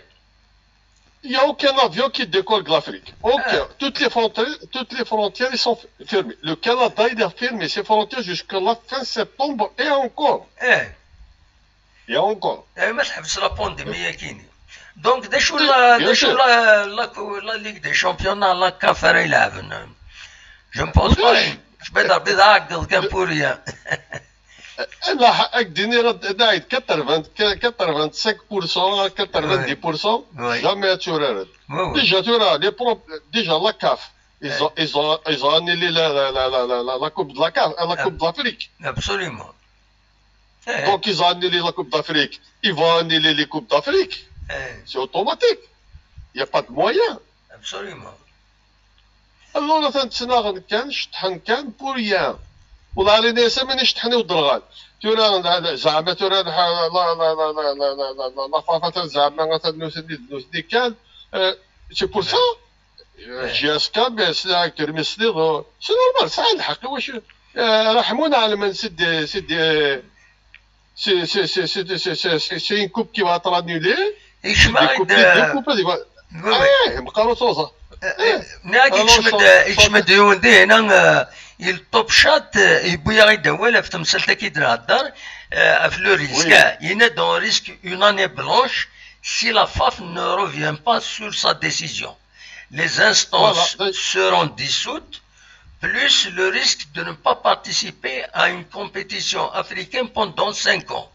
Il n'y a aucun avion qui décolle de l'Afrique. Toutes les frontières ils sont fermées. Le Canada il a fermé ses frontières jusqu'à la fin septembre et encore. Et encore. ما تحبس لا بانديميا كاينين. دونك دا شو لا ليغ دي شامبيونات لا كاف راه يلعبن. جو بونس با بدا عقد كان بوريا. انا حقك ديني دايد 85% 90% jamais تورارد ديجا تورا لي بروب ديجا لا كاف ils ont annulé la coupe de la CAF la coupe d'Afrique absolument donc ils ont annulé la coupe d'Afrique ils vont annuler les coupes d'Afrique c'est automatique il y a pas de moyen absolument alors تنتسنى كان شطحن كان pour rien والله على ناس مانيش تحني ودرغان تورا زعما تورا لا لا لا لا لا لا لا لا لا فافا زعما نوسدي كان سي بور سا جي اس كا بيان سي اكتور مسلي سي نورمال ساعه الحق واش رحمونا على من سي سي une coupe qui va être annulée. Ich meine, التوب شات يبغي يدور في تمثيلته كي تهضر في لو ريسك ينا دون ريسك اون اني بلانش si la FAF ne revient pas sur sa décision. Les instances seront dissoutes, plus le risque de ne pas participer à une compétition africaine pendant 5 ans.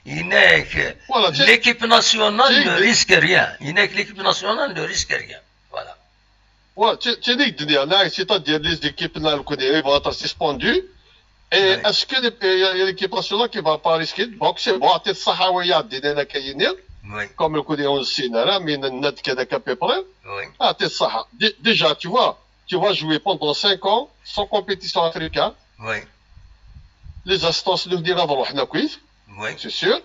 L'équipe nationale ne risque rien. L'équipe nationale ne risque rien. Voilà. Ouais, tu dis que c'est-à-dire les équipes vont être suspendues. Et est-ce que l'équipe nationale qui ne va pas risquer de boxer, bon, peut-être Sahawaïa, comme le côté 11 Sinara, mais net qu'à peu près. Ah, t'es Saha. Déjà, tu vas jouer pendant 5 ans sans compétition africaine. Oui. Les instances nous diront, oui. C'est sûr.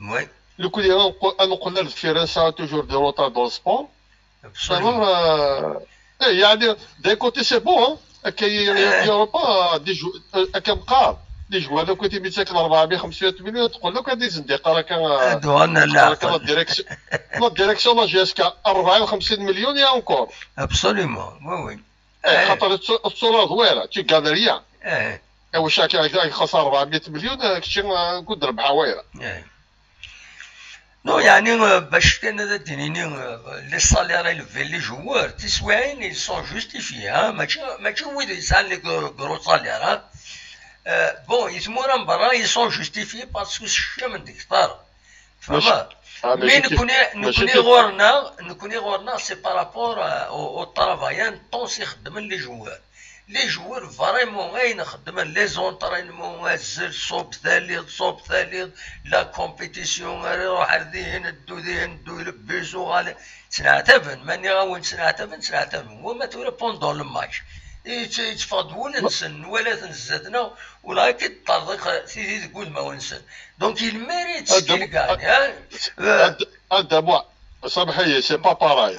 Oui. Le coup on a le toujours de retard dans le sport. Absolument. Alors, d'un côté, c'est bon, hein. Il n'y aura pas des joueurs. Des joueurs de côté de 450 millions, تقول لك هذه زنديقه راه كان la direction de la GSK 54 millions et encore. Absolument. Oui. خاطر الصوره زوينه tu gagnes rien. واش يخسر 400 مليون كشي نقول ربحه وايره. Non, يعني باش كان هذا الدينيني لي سالير élevés لي جوار تسواعين ils sont justifiés ماشي ويد يسال لي غرو سالير بون يسمونا من برا ils sont justifiés باسكو شتا من ديك الطار فما مي نكوني غورنا سي بارابور او طرافايان طونس يخدمن لي جوار لي جوار فريمون غاين خدمن لي زونطرينمون الزر صوب ثالث لا كومبيتيسيون روح ذهن ندو يلبسو غالي سنعتبن ماني غاون سنعتبن وما تورا بوندون لو ماتش يتفضول نسن ولا تنزدنا ولا كيطرق سيدي تقول ما ونسن دونك الميريت سكيل كاع هذا بوا صباحيه سي با باراي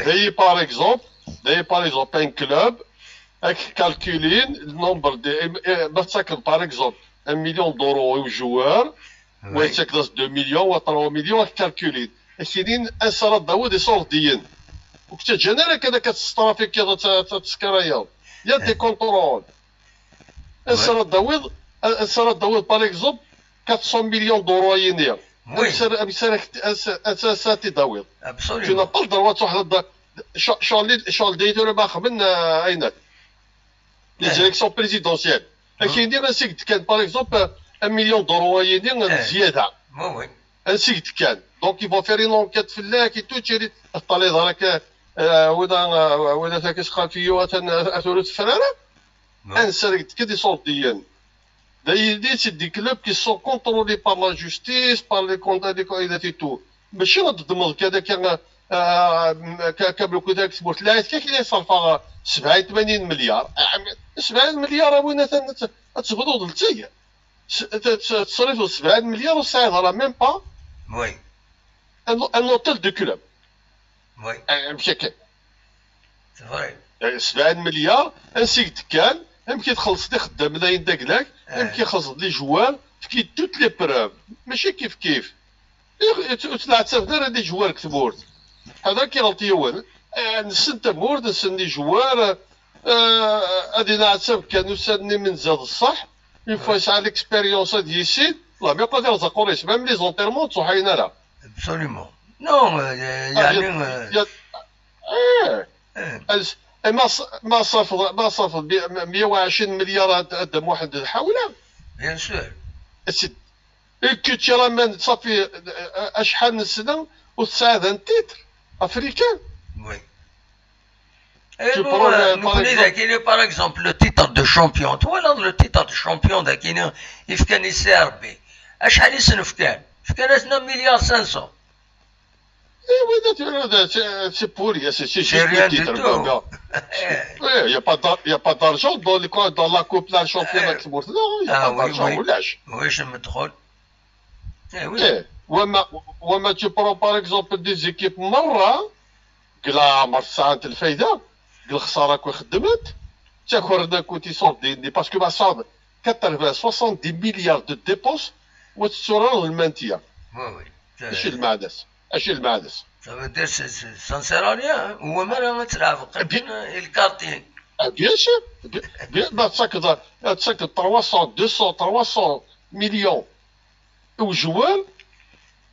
داي باغ اكزومبل ان كلوب calculer le nombre de par exemple 1 million d'euros aux joueurs ou 2 millions ou 3 millions calculer كاينين اسرى داود سولديين وكنت جنرال كذا كتسترافيك كذا تسكرايا يا دي كونترول اسرى داود باغ اكزومبل 400 مليون دورو ينير اساساتي داود tu n'as pas le droit واحد شغل ديتو ما خمن عينك les élections présidentielles. Qui dit un site qui par exemple 1 million d'euros à yénir زيادة. Oui. Un site qui donc ils vont faire une enquête في الله كي توجري طلع ذاك ولا ذاك سخافيو أثورت فرارة. Un site qui des sorties. D'ailleurs c'est des clubs qui sont contrôlés par la justice, par les condamnés et tout. Mais je ne demande كذا كان كابلو كذا كسبوت لا كيف يصرف 87 مليار 70 مليار وين تبدو دلتي تصرف 70 مليار وساعد راه ميم با وي ان اوتيل دو كلوب وي ماشي كاين سي فري 70 مليار انسيك كان يمكن تخلص لي خدام ملايين داكلاك يمكن يخلص لي جوال كي توت لي بروف ماشي كيف تلعب غير هادي جوال كتبورت هذا كي غلطي هو نسن تمورد نسن لي جوار غادي نعتب كانوا سادني من زاد الصح اون فوا يسعى ليكسبيريونس هاد يسيد والله ما يقدر يرزقوا ريس ميم لي زونتيرمون تصحينا لا ابسوليومون نو يعني ما صرف 120 مليار هذا واحد الحوله بيان سور سيد الكوتشي من صافي اشحال من سنه وتساعد ان تيتر افريكان وي نقول كاين باغ اكزومبل لو تيتر دو شامبيون ولا لو تيتر دو شامبيون دا كاين كان يسير بي اشحال يسنف كان كان مليار 500 ايوا هذا سي بوري سي ريان دو تو il n'y a pas d'argent dans la coupe de la championnat. Il n'y a pas d'argent. Oui, je me trompe. وما tu prends par exemple des équipes مرة قلا عمر ساعة الفايدة قل خسارة كون خدمت تاكل كنتي صوب دي باسكو ما صاب 70 مليار دو ديبوس وتسرر المانتيا اش المعدس Ça veut dire que ça ne sert à rien. Ou même à تلعب الكارتين. Bien sûr. Bien, ça que 300, 200, 300 millions de joueurs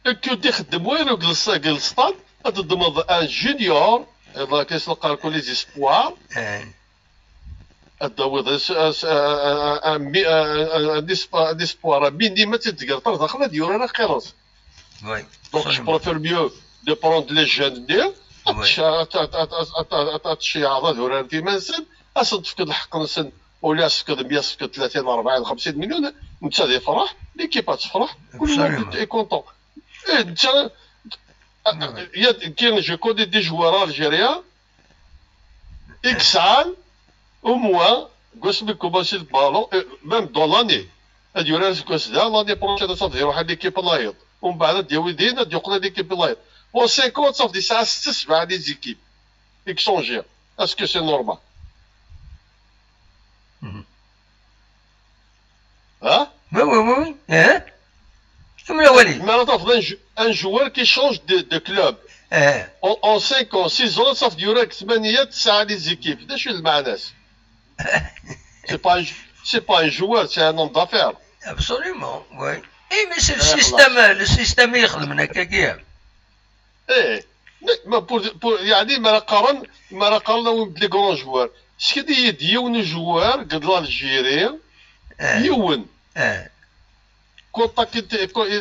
que تخدم وين وجلس الستاد تضمن ان جونيور كيسلقى لكم لي زيسبوار الدوض ان اسبوار مينيما تتقرطر داخل ديور انا خيرس دونك جو بروفير ميو دو بروند لي جون دير تشي عضا دور في منسن اصد تفقد الحق نسن ولا تفقد 100 تفقد 30 40 50 مليون انت غادي يفرح ليكيب تفرح كل واحد اي كونطون Je connais des joueurs algériens, Xal, au moins, Gosme commence le ballon, même dans l'année. L'année prochaine, ça veut dire l'équipe Laïd. On va dire Widine, l'équipe Laïd. Bon, 50, ça veut dire ça, c'est des équipes échangées. Est-ce que c'est normal? Hein? Oui. Hein? Mais un joueur qui change de club en 5 ans, 6 ans, ça veut dire que c'est des équipes. C'est pas un joueur, c'est un homme d'affaires. Absolument, oui. Et mais c'est le système mais pour يعني ما نقارن بلي كرون جوار شكي ديون جوار قد الجيري يون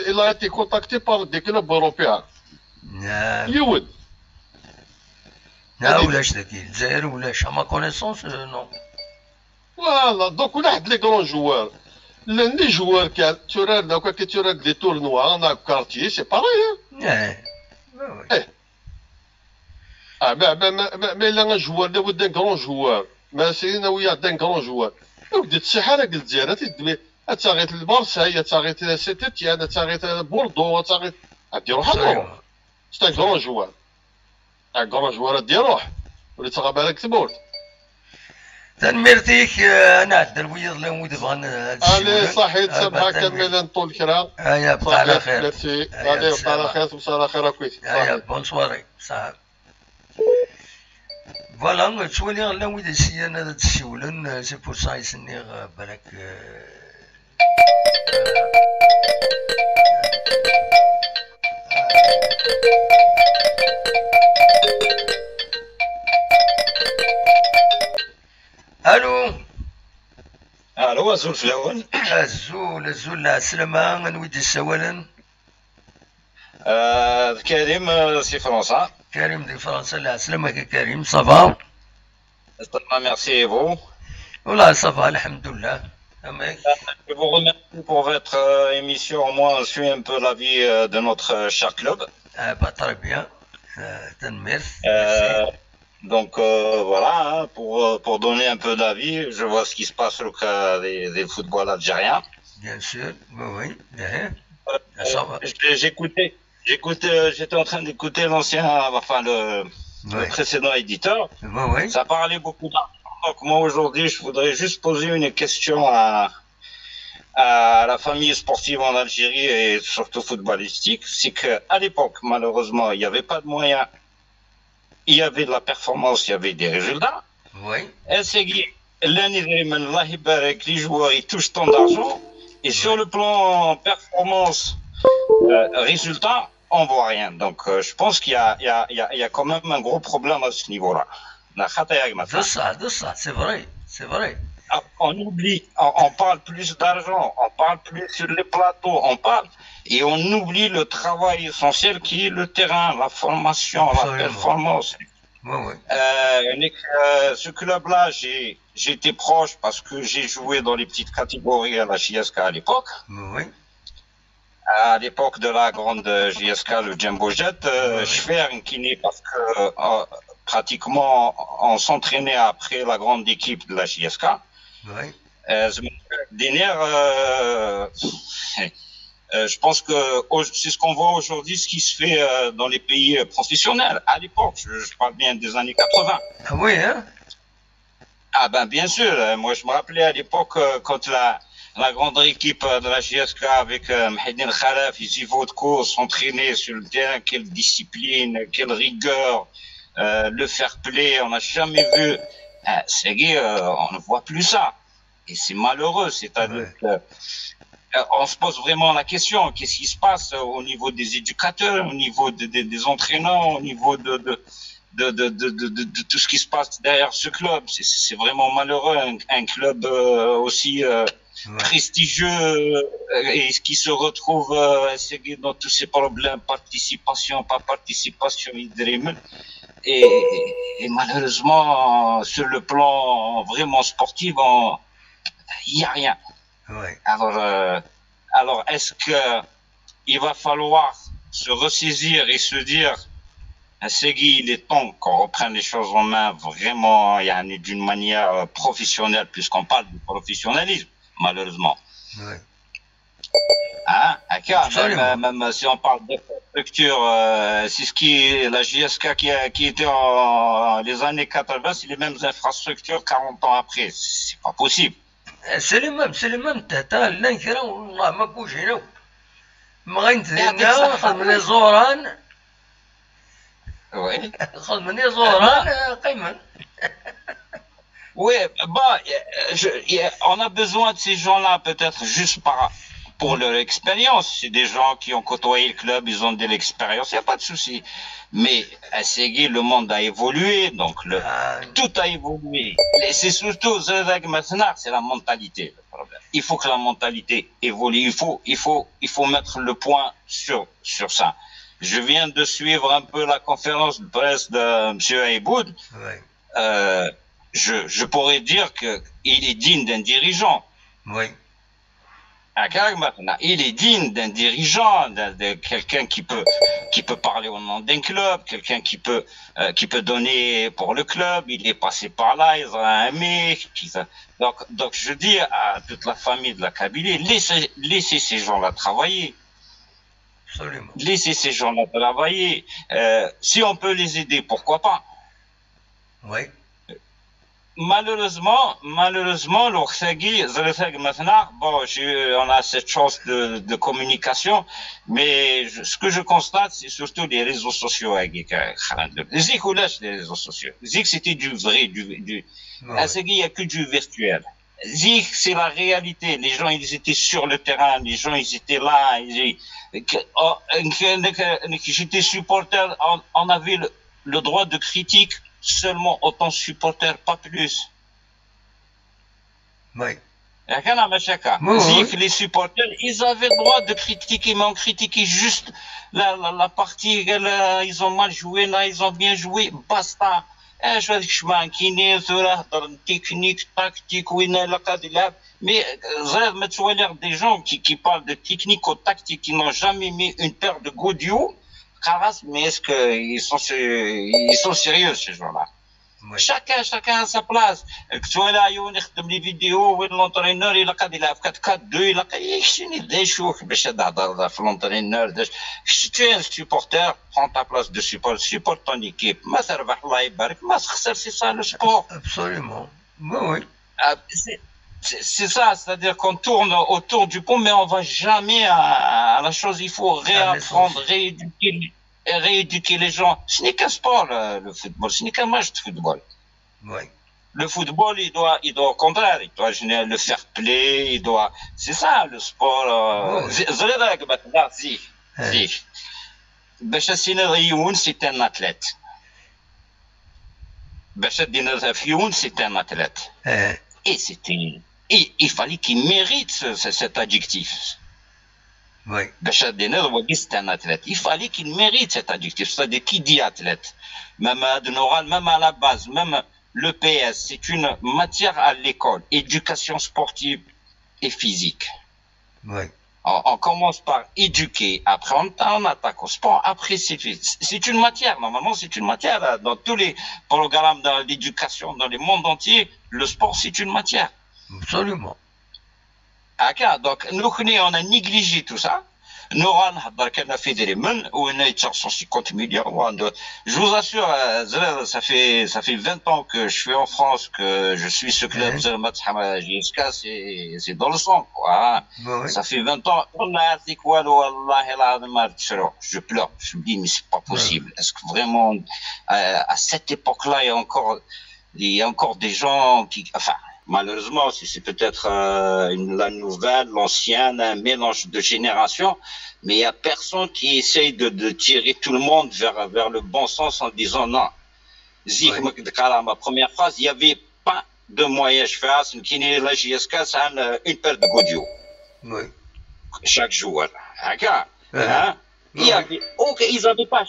il a été contacté par des clubs européens. Non, à ma connaissance, non. Voilà, donc on a les grands joueurs. Les joueurs qui ont des tournois en quartier, c'est pareil. Hein? Mais il y a un joueur, il y a un grand joueur. Mais c'est il y a un grand joueur. Donc, des Sahara qui disent, تغيت البارسا تغيت سيتيان تغيت بوردو تغيت غادي يروح هذا سي ان كرون جوار غادي يروح ولا تغا بالك تموت تنمرتيك انا عند الويض اللي ودي بغا علي صحيح تسمحك كمل نطول كرا يا بقى على خير غادي بقى على خير وصار خير كويس يا بون سواري صاحب فوالا تسولي لا ودي سي انا تسولن سي بور سا يسني بالك الو ازول في الاول الزول السلامة نويد السوالا كريم سي فرنسا كريم دي فرنسا لا سلامة كريم صافا ميرسي فو والله صافا الحمد لله. Je vous remercie pour votre émission. Au moins, on suit un peu la vie de notre cher club. Très bien. Donc voilà, hein, pour donner un peu d'avis, je vois ce qui se passe sur le cas des football algériens. Bien sûr, oui. J'étais en train d'écouter le précédent éditeur. Oui. Ça parlait beaucoup d'argent. Donc moi aujourd'hui, je voudrais juste poser une question à la famille sportive en Algérie et surtout footballistique. C'est qu'à l'époque, malheureusement, il n'y avait pas de moyens. Il y avait de la performance, il y avait des résultats. Oui. Et c'est l'année les joueurs ils touchent tant d'argent. Et sur le plan performance, résultat, on voit rien. Donc je pense qu'il y a quand même un gros problème à ce niveau-là. De ça, c'est vrai. On oublie, on parle plus d'argent, on parle plus sur les plateaux, on parle et on oublie le travail essentiel qui est le terrain, la formation, la performance. Oui. Ce club-là, j'étais proche parce que j'ai joué dans les petites catégories à la JSK à l'époque. Oui. À l'époque de la grande JSK, le Jumbo Jet, je fais un kiné parce que pratiquement, on s'entraînait après la grande équipe de la JSK. Oui. Je pense que c'est ce qu'on voit aujourd'hui, ce qui se fait dans les pays professionnels. À l'époque, je parle bien des années 80. Ah oui, hein? Ah ben bien sûr, moi je me rappelais à l'époque quand la grande équipe de la JSK avec Mehedine Khalaf, ils y vont de course, s'entraîner sur le terrain, quelle discipline, quelle rigueur, le fair play, on n'a jamais vu. C'est on ne voit plus ça. Et c'est malheureux, c'est-à-dire que on se pose vraiment la question, qu'est-ce qui se passe au niveau des éducateurs, au niveau des entraîneurs, au niveau de tout ce qui se passe derrière ce club. C'est vraiment malheureux, un club aussi prestigieux et qui se retrouve dans tous ces problèmes, participation, pas participation, et malheureusement, sur le plan vraiment sportif, il n'y a rien. Ouais. Alors est-ce qu'il va falloir se ressaisir et se dire, Segui, il est temps qu'on reprenne les choses en main vraiment d'une manière professionnelle, puisqu'on parle du professionnalisme, malheureusement. Oui. Hein? Même si on parle d'infrastructure, c'est ce la JSK qui était en les années 80, c'est les mêmes infrastructures 40 ans après. C'est pas possible. C'est le même تاع النكرة والله ما بوجينا ما غنتزينا خدمني زوران oui خدمني زوران قيمة. Oui, bah, on a besoin de ces gens-là peut-être juste pour leur expérience. C'est des gens qui ont côtoyé le club, ils ont de l'expérience, il n'y a pas de souci. Mais à Segui, le monde a évolué, donc tout a évolué. C'est surtout, c'est la mentalité, le problème. Il faut que la mentalité évolue, il faut mettre le point sur ça. Je viens de suivre un peu la conférence de presse de M. Aïboud. Oui. Je pourrais dire qu'il est digne d'un dirigeant. Oui. Il est digne d'un dirigeant, de quelqu'un qui peut parler au nom d'un club, quelqu'un qui peut donner pour le club. Il est passé par là, il a un mec. Donc je dis à toute la famille de la Kabylie, laissez ces gens-là travailler. Absolument. Laissez ces gens-là travailler. Si on peut les aider, pourquoi pas? Oui. Malheureusement, on a cette chance de communication, mais ce que je constate, c'est surtout les réseaux sociaux. Zik ou lâche les réseaux sociaux. Zik, c'était du vrai, il n'y a que du virtuel. Zik, c'est la réalité. Les gens, ils étaient sur le terrain, les gens, ils étaient là. J'étais supporter, on avait le droit de critique seulement autant supporters, pas plus. Oui. Les supporters, ils avaient le droit de critiquer, mais on critiquait juste la partie, ils ont mal joué, là, ils ont bien joué, basta. Je vais dire, technique, tactique, mais des gens qui parlent de technique ou tactique, qui n'ont jamais mis une paire de godillots, mais est-ce qu'ils sont sérieux, ces gens-là? Oui. Chacun a sa place. Que tu vois là, il y a des vidéos où l'entraîneur, il a 4-4-2, il a des choses, l'entraîneur. Si tu es un supporter, prends ta place de supporte ton équipe. C'est ça le sport. Absolument. Oui. C'est ça, c'est-à-dire qu'on tourne autour du pont, mais on va jamais à la chose. Il faut réapprendre, rééduquer les gens. Ce n'est qu'un sport, le football. Ce n'est qu'un match de football. Oui. Le football, il doit au contraire, il doit générer le fair play, c'est ça, le sport. C'est un athlète. C'est un athlète. Et il fallait qu'il mérite cet adjectif. Oui. C'est un athlète. Il fallait qu'il mérite cet adjectif. C'est-à-dire, qui dit athlète? Même à la base, même le PS, c'est une matière à l'école. Éducation sportive et physique. Oui. On commence par éduquer, après on attaque au sport, après c'est une matière, normalement c'est une matière, dans tous les programmes de l'éducation, dans le monde entier, le sport c'est une matière. Absolument. Donc nous on a négligé tout ça. Nous, on a fait des men, où on a 150 millions. Je vous assure, ça fait 20 ans que je suis en France, que je suis ce club JSK, c'est dans le sang, quoi. Ça fait 20 ans. Je pleure. Je me dis, mais c'est pas possible. Est-ce que vraiment, à cette époque-là, il y a encore des gens qui, enfin, malheureusement, c'est peut-être la nouvelle, l'ancienne, un mélange de générations, mais il n'y a personne qui essaye de tirer tout le monde vers le bon sens en disant non. Ma première phrase, il n'y avait pas de moyens. Je fais qui n'est la JSK, c'est une paire de godios. Oui. Chaque joueur. Il y avait, ils n'avaient pas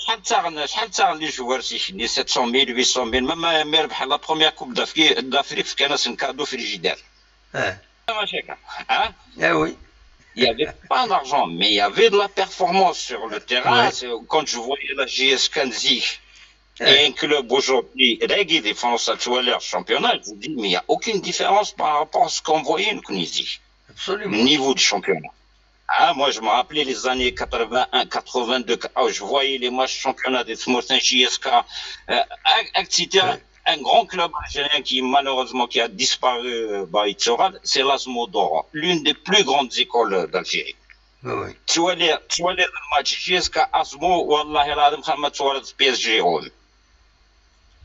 les joueurs, les 700 000, 800 000, même la première Coupe d'Afrique, c'est un cadeau frigidaire. Oui. Il n'y avait pas d'argent, mais il y avait de la performance sur le terrain. Quand je voyais la JSK et un club aujourd'hui, Régui défense à leur championnat, je vous dis, mais il n'y a aucune différence par rapport à ce qu'on voyait en Tunisie. Absolument. Au niveau du championnat. Moi, je me rappelais les années 81, 82, je voyais les matchs championnat des Smurfins JSK, etc. Un grand club algérien qui, malheureusement, qui a disparu, c'est l'Azmo d'Oran, l'une des plus grandes écoles d'Algérie. Oui. Tu vois les matchs JSK Azmo, Wallahi, Khamat Souarat PSG.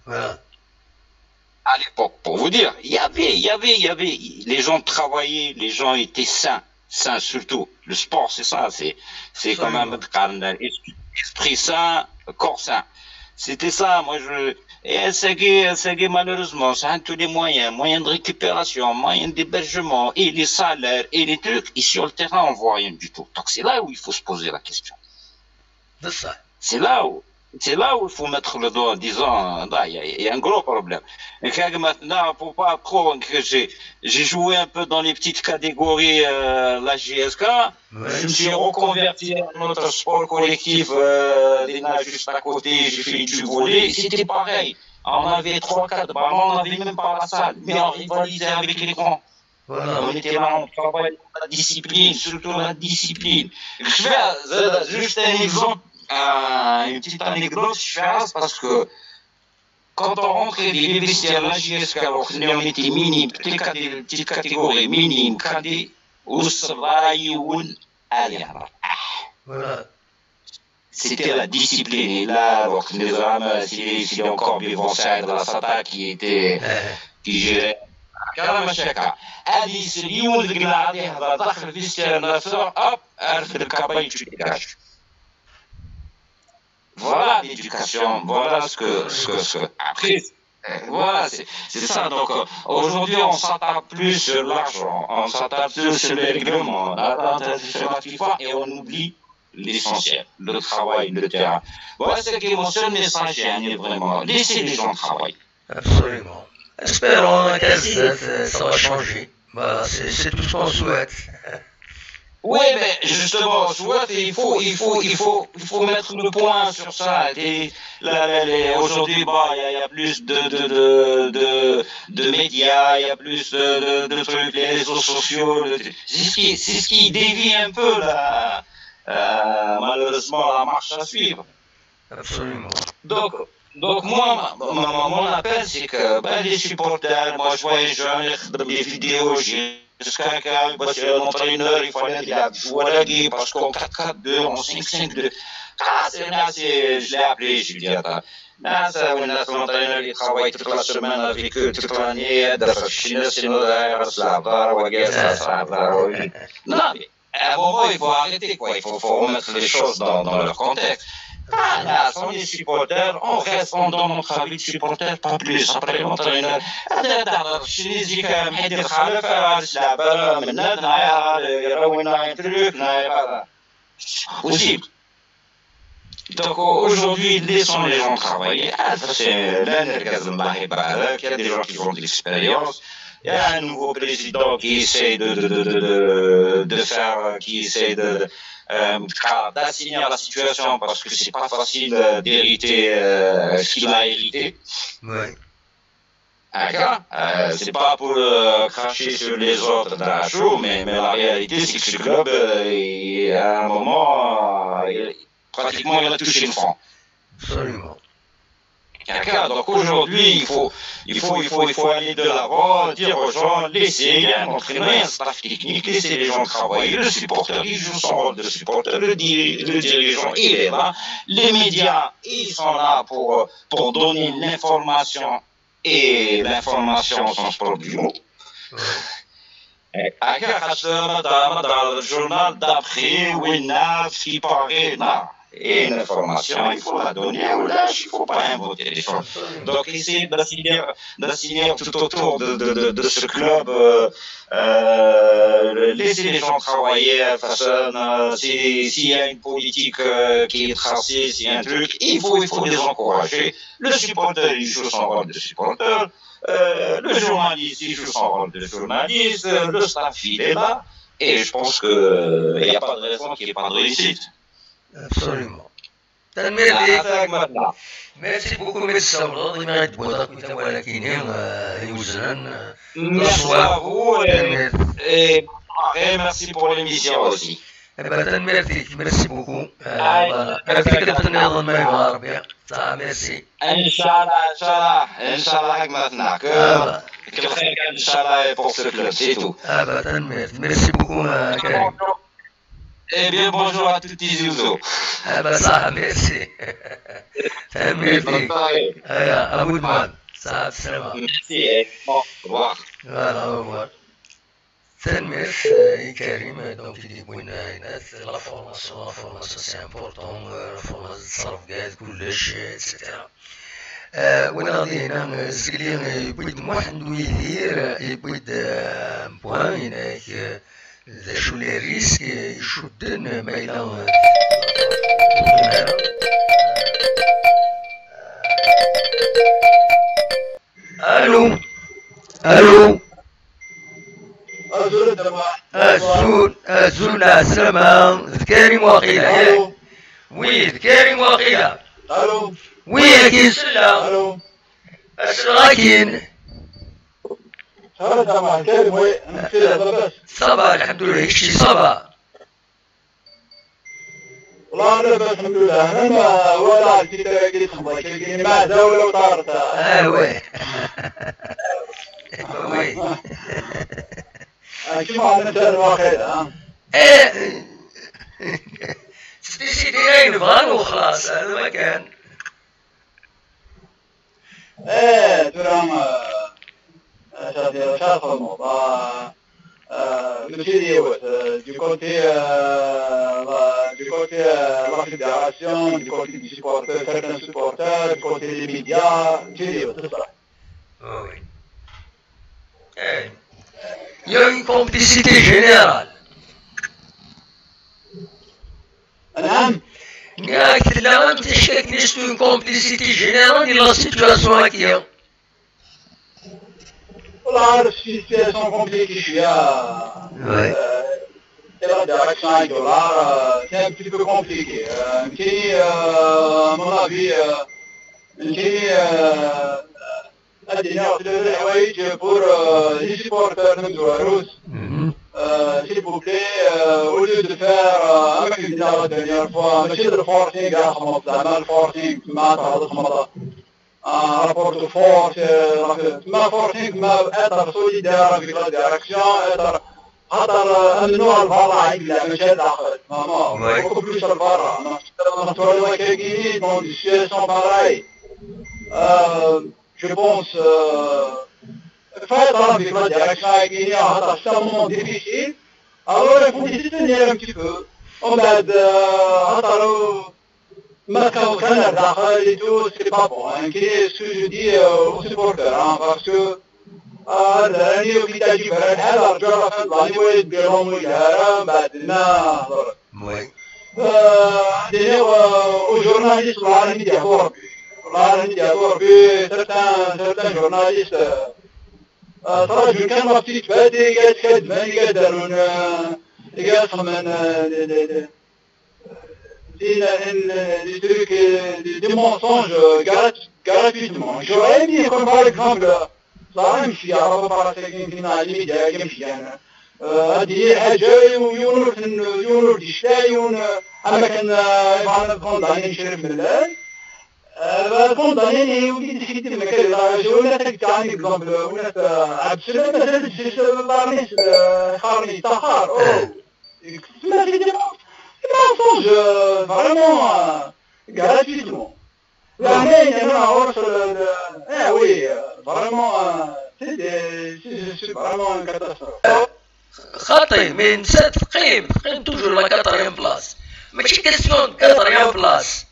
Voilà. À l'époque, pour vous dire, il y avait, les gens travaillaient, les gens étaient sains surtout. Le sport, c'est ça, c'est quand même un esprit sain, corps sain. C'était ça, moi et Segui, malheureusement, ça a tous les moyens de récupération, moyens d'hébergement, et les salaires, et les trucs, et sur le terrain, on voit rien du tout. Donc c'est là où il faut se poser la question. C'est ça. C'est là où il faut mettre le doigt en disant, il y a un gros problème. Et maintenant, pour pas trop, j'ai joué un peu dans les petites catégories, la JSK, je me suis reconverti dans notre sport collectif, juste à côté, j'ai fait du volley, c'était pareil. On avait 3-4 ballons, on n'avait même pas la salle, mais on rivalisait avec les grands. Voilà. On était là, on travaillait la discipline, surtout la discipline. Je fais juste un exemple. Une petite anecdote, je fais parce que quand on rentrait des vestiaires à la JSK, on était minime, petites catégories, minime, cadet, voilà. C'était la discipline. Et là, s'il y a encore Bivon Saïd la Sata qui gérait. كلام الشكا هذه سليون اللي قلنا عليها داخل الفيستير نفسه عرف الكاباي تشيكاش. Voilà l'éducation, voilà ce que après, voilà, c'est ça. Donc aujourd'hui, on s'attarde plus sur l'argent, on s'attarde plus sur les règlements, sur la FIFA, et on oublie l'essentiel, le travail, le terrain. Voilà ce qui est mon seul message, vraiment. Laissez les gens travailler. Absolument. Espérons que ça va changer. Voilà, c'est tout ce qu'on souhaite. Oui, mais justement, il faut mettre le point sur ça. Aujourd'hui, il y a plus de médias, il y a plus de trucs, les réseaux sociaux. C'est ce qui dévie un peu, malheureusement, la marche à suivre. Absolument. Donc moi, mon appel, c'est que les supporters, moi je vois les jeunes, des vidéos, jusqu'à l'entraîneur, il fallait jouer parce qu'en 4-4-2, en 5-5-2. Je l'ai appelé, je lui ai dit, attends, l'entraîneur, il travaille toute la semaine avec eux, toute l'année, non, mais à un moment, il faut arrêter, quoi. Il faut remettre les choses dans leur contexte. Là, sont les supporters, on reste, on donne notre avis de supporter, pas plus. Après l'entraîneur, aussi. Donc aujourd'hui, laissons les gens travailler. Ça c'est l'un des il y a des gens qui ont de l'expérience. Il y a un nouveau président qui essaie d'assainir la situation parce que c'est pas facile d'hériter ce qu'il a hérité. Oui. C'est pas pour cracher sur les autres dans la show, mais la réalité c'est que ce club, à un moment, pratiquement il a touché le fond. Absolument. Donc aujourd'hui, il faut aller de l'avant, dire aux gens, laissez un entraîneur, un staff technique, laissez les gens travailler, le supporter, il joue son rôle de supporter, le dirigeant, il est là, les médias, ils sont là pour donner l'information et l'information au sens propre du mot. Dans le journal d'après, ce qui paraît, là. Et l'information, il faut la donner au lâche, il ne faut pas inventer des choses. Donc, essayer d'assigner tout autour de ce club, laisser les gens travailler, s'il y a une politique qui est tracée, s'il y a un truc, il faut les encourager. Le supporter, il joue son rôle de supporter, le journaliste, il joue son rôle de journaliste, le staff, il est là, et je pense qu'il n'y a pas de raison qu'il n'y ait pas de réussite. Absolument. Merci beaucoup, merci à vous et merci pour l'émission aussi. Merci beaucoup. Merci. Inch'Allah pour ce club, c'est tout. Merci beaucoup, Karim. Eh bien, bonjour à tous les Zouzous. Ça, merci. Merci. À vous de même. Ça, merci. Au revoir. Voilà, au revoir. Merci, Karim. Donc, il dit la formation, c'est important. La formation, ça regarde, etc. ونغادي هنا زكلي يبغي واحد يدير يبغي بوان هناك شو لي ريسك يشدن ما الى الو الو الزول السلامة ذكاري واقيلا وي ذكاري واقيلا الو وي كاين سلا الو السراكين هذا مع الكريم وي انا كده بس صبا الحمد لله هيك صبا والله انا بس الحمد لله انا ما ولا عرفتي كي تخبر كي ما داوله وطارت وي وي كيما انا نسال واقيلا سيدي غير نبغى وخلاص هذا ما كان درام شاف الموضوع le du côté la fédération, du côté du supporter, certains supporters, du côté des médias, c'est ça. Oui. Il y a une complicité générale. قلت لها انت شكلت une complicité générale de la situation actuelle. والله la situation compliquée فيها. La direction avec dollar, c'est un petit peu compliqué. À mon avis, pour les supporters nourouous. S'il vous plaît, au lieu de faire la dernière fois, monsieur le forcing, le forcing, un rapport de force, ma forcing, être solidaire avec la direction, être ممنوع الفرع عندنا مش هالداخل ماما beaucoup plus الفرع نتولى كاكيني dans des situations pareilles je pense faire avec la direction كاكيني هذا c'est un moment difficile alors il faut se tenir un petit peu on بعد هذا لو ما كان الداخل et tout c'est pas bon ce que je dis aux supporters parce que راني وكي تجي فرد هذا رجع في الظاني ويد بيرهم ويدارا بعدنا وي عندنا وجورناليست والله راني ديالو ربي والله راني ديالو ربي certains journalistes ترى كان رابطي تبادي قالت كادمان قادرون قالت من des trucs, des mensonges gratuitement. J'aurais aimé comme par exemple, صراحة مشي عرفوا برا ساكنين فينا على الميديا كمشي أنا هذه حاجة يونور ديشتايون أما كان يبغى كونداني نشرب من الليل كونداني وليد شيدي المكان لا ولا تكتعني اكزامبل ولا عبد السلام مثلا تجلس البارنيس خارني تاخر ما في mensonge vraiment gratuitement. Oui, vraiment, c'est vraiment une catastrophe. خاطي مي نسات فقيم توجور لا كاتريام بلاص ماشي كاستيون كاتريام بلاص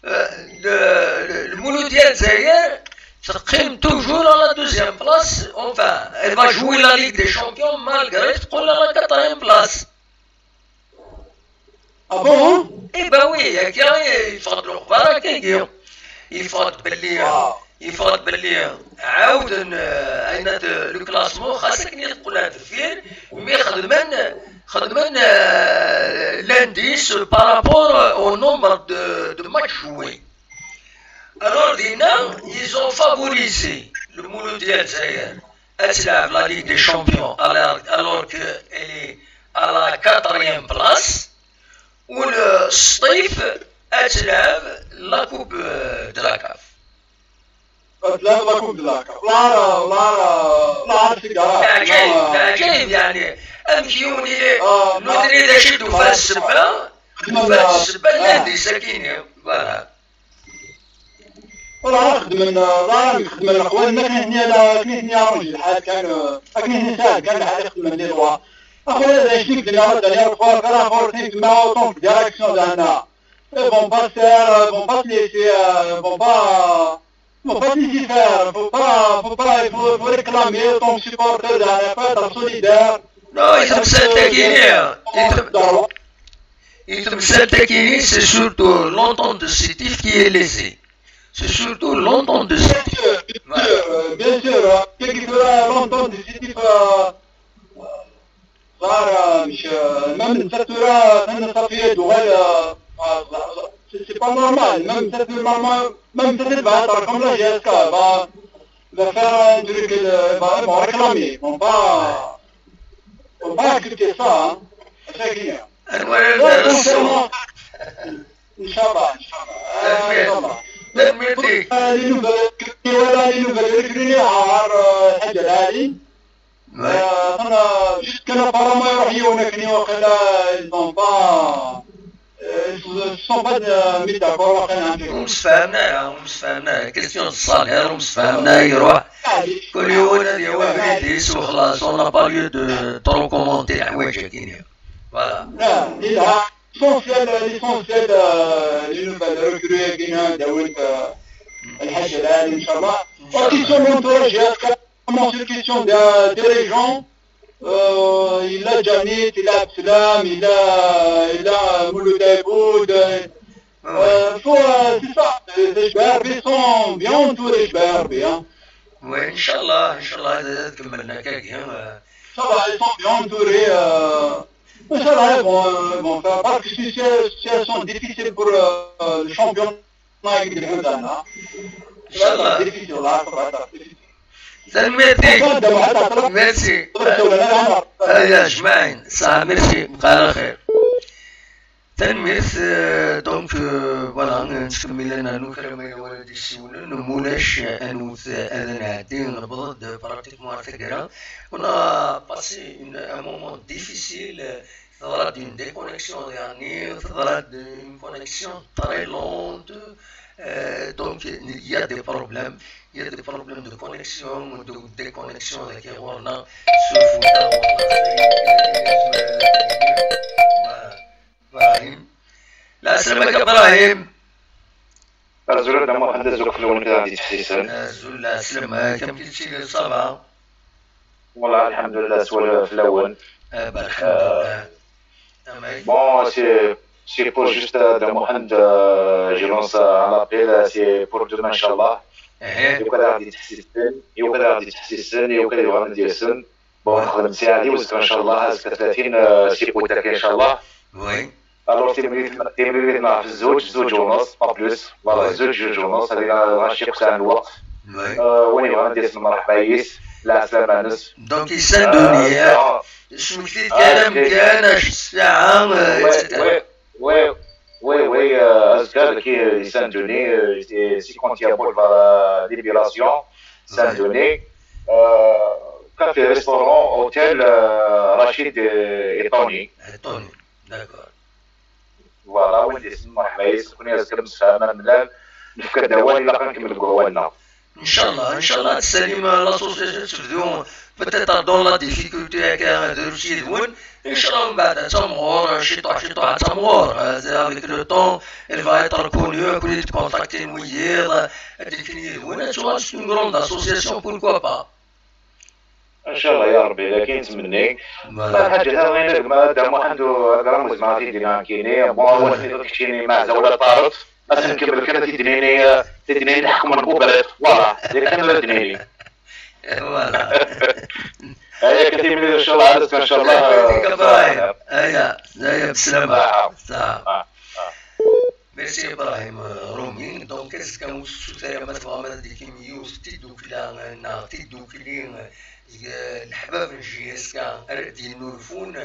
المولود ديال الجزائر تقيم توجور لا دوزيام بلاص اونفان elle va jouer la Ligue des Champions malgré تقول لا كاتريام بلاص. Ah bon? Eh ben oui, il faut le revoir, il faut باللي عاود لو كلاسمون خاصك نقول هذا الفير مي خدمن l'indice par rapport au nombre de matchs joués. Alors ils ont favorisé le Mouloud ديال الجزائر تلعب la Ligue des Champions alors qu'elle est à la 4e place. والصيف أتلعب لا كوب دراكاف. أتلعب لا كوب دراكاف. لا عجيب يعني أمشيوني نودري ذا شدو فيها السبة لاندي ساكينين فوالا. والله نخدم الأخوان ما كان هنا راجل الحال كان نساء كان الحال يخدم دي دوا. Après, les chics de la dernière fois, quand la force est en direction d'Anna, ils vont pas se laisser, vont pas se laisser faire, il faut réclamer ton supporter d'Anna, faut être solidaire. Non, il c'est surtout l'entente de Sétif qui est lésée. C'est surtout l'entente de Sétif. Bien sûr, quel que soit l'entente de Sétif, صار مش المهم نساتورا نصفي دول سي با نورمال même نساتور بعد رقم لا جاسكا va faire un truc va réclamer on va accepter ça c'est clair ان شاء الله les nouvelles الحاجة العالي أنا جيت كنا برا يروحيونا كني وقيلا ils sont pas mis d'accord وقيلا ومسفهمناها كيستيون الصالير ومسفهمناها يروح كل يوم يديس وخلاص on n'a pas lieu de trop commenter حوايج كاينين فوالا. لا l'essentiel les nouvelles recrues كاينه داوود الحاجة العالي إن شاء الله وكيسيون l'entourage Comment c'est question des gens, il a Janit, il a Absalam, il a Mouloud Aboud, c'est ça, les Jbarbis sont bien entourés, les Jbarbis. Oui, Inch'Allah, كملنا كاكين. Ça va, ils sont bien entourés. Inch'Allah, ils vont faire parce que c'est une situation difficile pour le championnat avec les Houdana. Inch'Allah. C'est difficile, là, ça va être difficile. ميرسي يا جماعين صح ميرسي بقى على خير تنميث دونك فوالا نكمل لنا نكرم ولدي السولن نموناش انوث اذن عادي نبض براتيكمون ثقيرة on a passé un moment difficile ظهرت une déconnexion يعني ظهرت une connexion très lente donc il y a des problèmes. Il y a des problèmes de connexion ou de déconnexion avec les Rwandais sur Ibrahim. لا سلامك إبراهيم. زول دابا واحد زوج في الأول كذا غادي تحسن. زول سلامة كم كنتي صافا؟ والله الحمد لله سوالف في الأول. الحمد لله. Bon, c'est pour juste Mohamed, je lance un appel, c'est pour demain, Inch'Allah. وكذا غادي تحسسن وكذا غادي تحسسن وكذا غادي نديرسن بون نخدم ساعه هذه وزك ان شاء الله هازك 30 سيكوتاك ان شاء الله وي الوغ تيمرينا في زوج ونص با بلوس فوالا زوج ونص هذه ماشي قسام الوقت وين غندير مرحبا يس لا سلامة نص دونك يساندوني سميتي الكلام كان الساعة وي أذكر كي يساندوني سي كونت يابول فا ليبيراسيون ساندوني كافي ريستورون اوتيل رشيد إيطوني داكور فوالا وين دير مرحبا يس كوني أذكر مسافة ملال نفكر دواني لا كنكمل قوالنا ان شاء الله تسلم لاسوسياسيون تبدو بتيتر دون لا ديفيكولتي هكا دروسي دون ان شاء الله من بعد تمغور شي طاح تمغور افيك لو طون il va être connu كوني تكونتاكتي وياه ديفيني دون سوا سي اون غروند اسوسياسيون pourquoi pas ان شاء الله يا ربي لكن نتمنى الحاجه هذا غير ما دام عنده غرام ما تيدينا كيني بون كيشيني مع زوله طارت مثلا كبر كانت تديني نحكم الكبرات فوالا اللي كان تديني فوالا هيا كثير من ان شاء الله عرفت ان شاء الله هيا بسلامة ميرسي ابراهيم رومي دونك كاس كان سوتايا ما تفهم ديك كيميوس تيدو كلا نا تيدو كلين الحباب نجيس كان ردي نورفون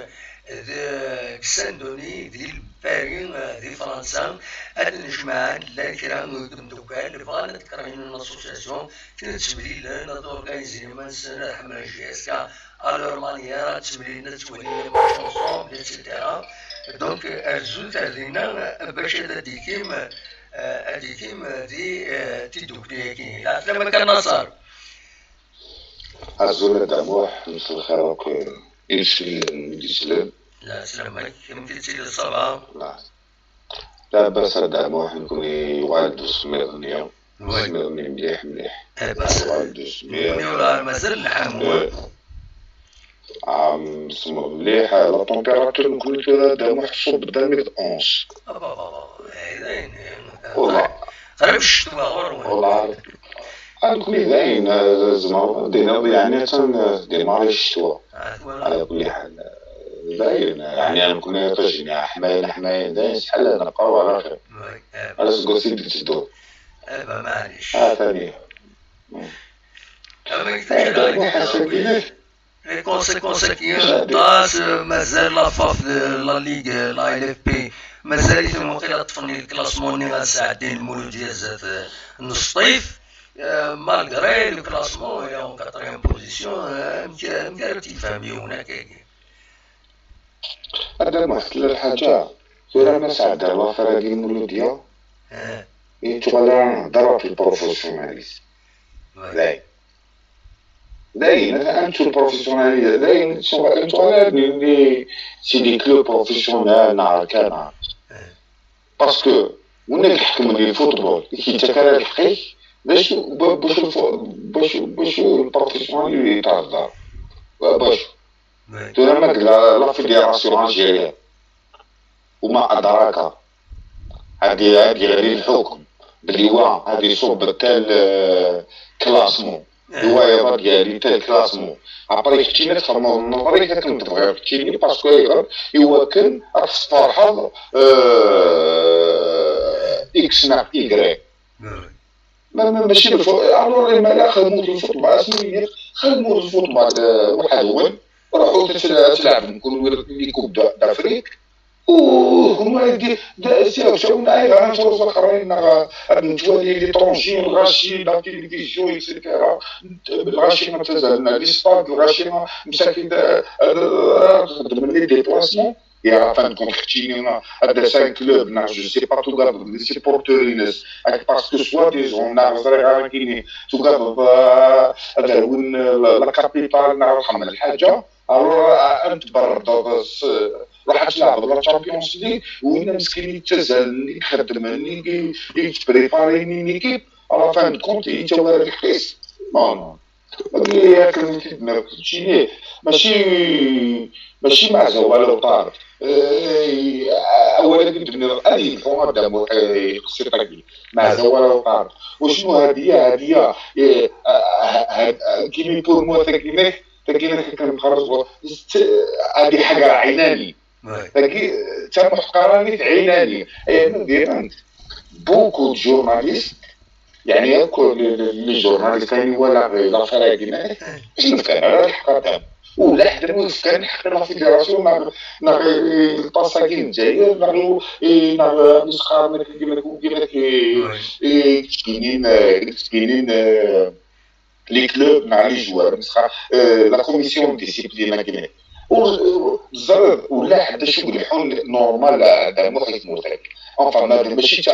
كساندوني ديال بارين ديال فرنسا هاد الجماعة اللي كانوا دوكان اللي بغانا نتكرهين لاسوسياسيون كانت تسمي لنا دورغانيزي ما نسنا حمل جيسكا الور مانيير تسمي لنا تولي شونسون ايتترا دونك الزوج علينا باش هاديكيم دي تيدوك ديكي لا سلامة كان نصار عزونا دموح مثل خيرك يسلم لا سلامك يمكن تسير الصباح لا بس دموح نكون والد سميرني مليح بس والد سميرني ولا مازال نحمو سمو مليح لا طومبيراتور نكون فيها دموح صوب دامير 11 والله قريب الشتوى والله نكون باين زعما دينا يعني ديما الشتوى على كل حال باين يعني نكون طجنا حماية داين شحال نبقاو على خير علاش قلتي بديت تدور معليش ثاني لي كونسيكونس كاين طاس مازال لافاف لا ليغ لا ال اف بي مازال يتموقي تفني الكلاسمون غا ساعتين المولوديه زات نص طيف مالغري الكلاسمون يا اون 4 بوزيسيون مكارتي فامي هناك هذا مثل الحاجه غير ما ساعد الله فراقي المولوديه يتولى ضرب في البروفيسيوناليزم داين انتو البروفيسيوناليزم داين انتو سي دي كلوب بروفيسيونال نهار كامل باسكو وين يحكم لي الفوتبول كي تكرر الحقيق باش البروفيسيونال يتهضر باش تماك لا فيدراسيون الجزائريه وما ادراك هذه غير الحكم باللواء هذه صوب تال كلاسمون الوايض ديالي تال كلاسمون عبري كتيني تفرمو النظري كنت تبغي كتيني باسكو يوكل راس فرحة اكس ناق ايكغيك ماشي الوغ ما خدمو الفوتبول اسمي خدمو الفوتبول وحدهم روحو تلعب نكون لي كوب دافريك وهما سياو شاونا ايضا نشوف الاخرين نتوالي لي طونجي الغاشي لا تيليفزيون اكسيتيرا الغاشي ما تزالنا لي ستاد الغاشي مساكين خدم لي ديبلاسمون يا فان كون ختيني هذا 5 كلوب نا جو سي با تو غاب لي سيبورتورينس باسكو سوا ديزون نا زريغا كيني تو غاب هذا وين لا كابيتال نرحم الحاجه انت برد راح تلعب لا تشامبيونز ليغ وين مسكين يتزال يخدم يتبريباري نيكيب على فان كونت يتوالى الحقيس نو هاك ماشي مع زوال طارت اولا كنت من هذه الحوار دابا قصي طاكي مع زواره وقار وشنو هذه كيما بور مو تاكيناك كنخرج هذه حاجه عيناني تاكي تا محقراني عيناني ندير انت بوكو جورناليست يعني لي جورناليست كاين ولا لا فراغي شنو كان على الحقيقه ولا حدا كان حق لا فيدراسيون ناغ الباساكين جاي ناغ نسخار كيما كاينين لي كلوب مع لي جوار نسخار لا كوميسيون ديسيبلين كاينين وزرد ولا حدا شي يقول نورمال هذا محيط مرتك انفا ماشي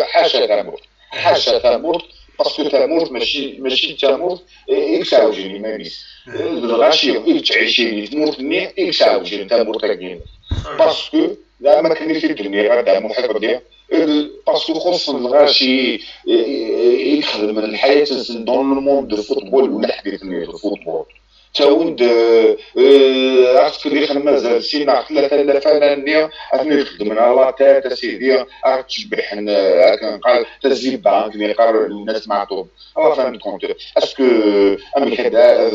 حاشا تامور باسكو تامور ماشي تامور اكساوجيني مانيس الغاشي تعيشيني تموت ني اكساوجيني تامور تاكين باسكو لا ما كاين في الدنيا هذا محيط ديال باسكو خص الغاشي يخدم الحياه دون الموند دو فوتبول ولا حديث دو فوتبول تاوند عرفت كلي مازال سينا ثلاثة فنانية عرفتني نخدم على لا سيدي عرفت تشبح كنقال تزيب بانك نقرر الناس معطوب الله فهمت كونت اسكو امي هذا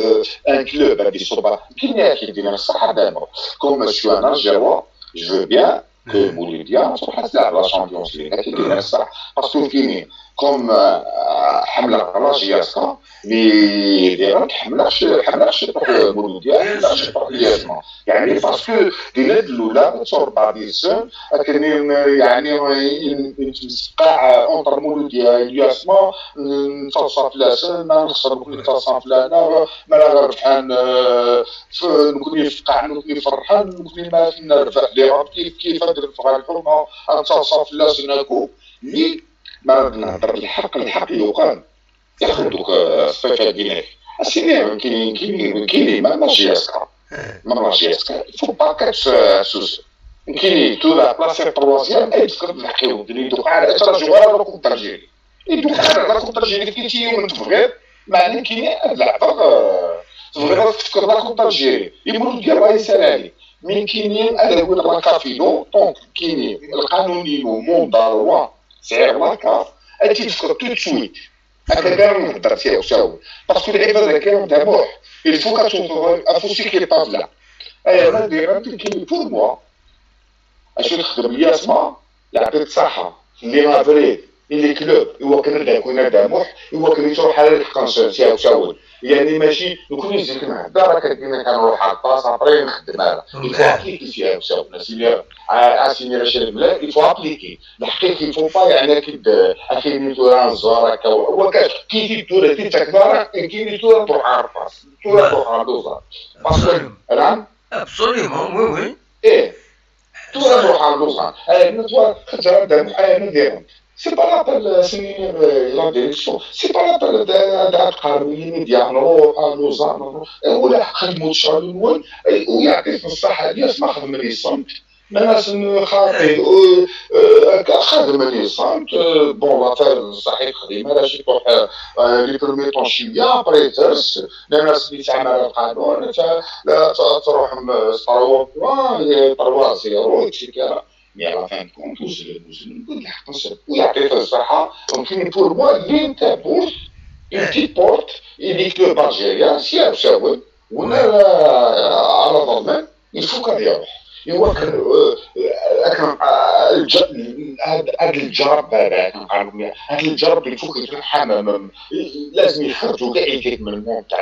ان كلوب هادي الصبا كاين كيدير الصح دابا كوم شو انا جوا جو بيان كو بوليفيا تروح تلعب لا شامبيونز ليغ كيدير الصح باسكو كاينين كوم حمله راجياسكا مي ديرك حملاش مولوديا حملاش بارليزمون يعني باسكو دي لاد الاولى تصور بعض السن لكن يعني نتسقع اونتر مولوديا الياسما نتصاف لاسن ما نخسر نكون نتصاف لنا ما لا ربحان نكون يفقع نكون فرحان نكون ما نرفع لي ربي كيف ندير في الحكمه نتصاف لاسن هاكو مي ما نهضر الحق يقال ياخذوك الصفه ديالك اسيني كاين ما جياسكا فو با كتسوس كاين تو لا بلاصه التروازيام اي تفكر نحكيو دوك على ترجمه ولا كنت ترجمي دوك على كنت ترجمي كنتي يوم تفكر معنى كاين هاد اللعبه تفكر تفكر لا كنت ترجمي يمروا ديال راي سلالي من كاينين هذا هو لاكافيدو دونك كاينين القانونيين ومونداروا سعر لاكاف اجي تفكر تو سويت هكذا نهضر فيها وساوي باسكو اللعيبه هذا كاين دابوح الفو كتوصل كي طابله انا ندير كاين بور موا اش نخدم الياسما يعطيك صحه اللي مافري اللي كلوب هو كنرجع كنا داموح هو كنروح على الحقنصه ساوي وساوي يعني ماشي نكون نزيد نهضر راه كنروح على الباص ابري نخدم هذا الفو ابليكي فيها وساوي اسيني رشاد بلا الفو ابليكي الحقيقي الفو با يعني كيد اخيني توران زارك هو كيف تورا تيتكبر كاين تورا تروح على الباص تورا تروح على دوزار باسكو الان ابسوليومون وي ايه تورا تروح على دوزار نتوا خجر دابا حنا نديرهم سي با لابل سنين لا ديريكسيون سي با لابل دا القانونيين ديال نروح لوزار ولا خدموا الشغل الاول ويعطيك الصحه ديال اسمع خدم لي صمت ناس خاطي خدم لي صمت بون لافير صحيح خدمه ماشي تروح لي برومي طون شويه ابري ترس الناس اللي تعمل القانون تروح 3 0 mais à la fin de compte, vous avez fait ça, donc pour moi, l'interbourse, une petite porte, il dit que Algérien, si elle se veut, on est à la domaine, il faut qu'elle y aille. Il voit que هذا الجرب il faut qu'il يتحمم لازم يخرجوا كاع يديك من الموند تاع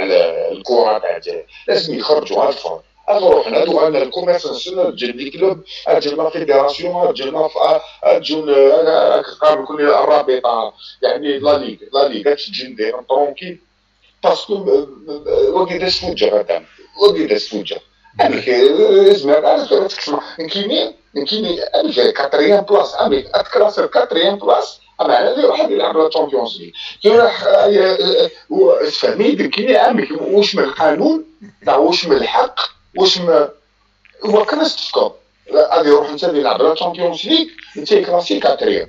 الكره تاع الجزائر لازم يخرجوا هالفرق نروح ندو على الكوميرس نسال تجي لي كلوب تجي لا فيدراسيون تجي قالوا كل الرابطه يعني لا ليغ تجي ندير طرونكي باسكو وقيداش فوجا هذا وقيداش فوجا امك زعما كاينين امك 4 بلاص امك اتكلاسر 4 بلاص اما هذا واحد يلعب لا تشامبيونز ليغ كيراح فهمي كاين امك واش من القانون لا واش من الحق واش ما هو كناس تفكر غادي يروح انت يلعب لا تشامبيونز ليغ انت كلاسي 4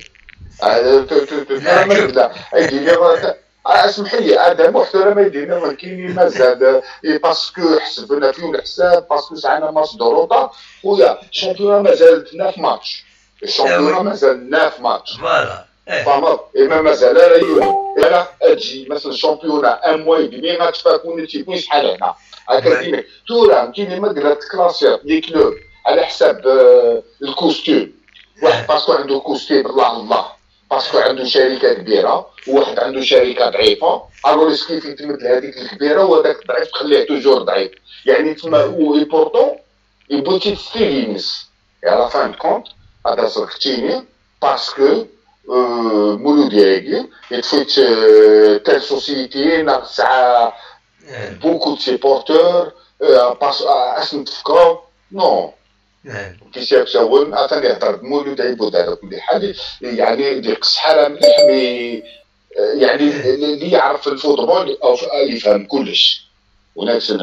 هذا اسمح لي هذا محترم يدينا ما كاين مازال باسكو حسبنا فيه الحساب باسكو سعنا ماتش دروطه خويا الشامبيون مازال 9 ماتش الشامبيون مازال 9 ماتش فوالا فهمت اما مازال ريون انا اجي مثلا الشامبيون ان موا يدمي غتفاكون تيكون شحال هنا هكا كاين تورا كاين ما قدرت تكلاسير لي كلوب على حساب الكوستيم واحد باسكو عنده كوستيم الله باسكو عنده شركه كبيره وواحد عنده شركه ضعيفه الوغ كيف يتمد لهذيك الكبيره وهذاك الضعيف تخليه توجور ضعيف يعني تما و بورتون يبوتي ستيلينس على فان كونت هذا صرختيني باسكو مولودياكي يتفيت تال سوسيتي ناقص بوكو دو سيبورتور اسم تفكر نو كيسير شاول عطاني هضر مولود عيبود على كل حال يعني ديقص حاله مليح مي يعني اللي يعرف الفوتبول او يفهم كلش وناس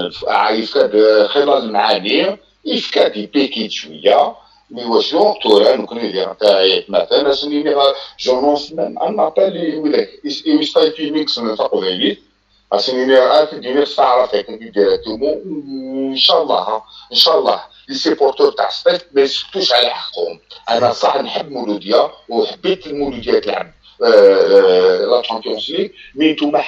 يفكر خلال المعاني يفكر يبيكي شويه مي واش لو تورا نكون يدير تاع مثلا سنيني جونونس ان ابل ولا يستاي في ميكس نتاقو ذلك اسنيني عارف ديني تعرف هيك ديريكتومون ان شاء الله لي سيبورتور تاع ستيف ما يسكتوش على حقهم انا صح نحب مولوديا وحبيت المولوديا تلعب لا تشامبيونز ليغ مي نتوما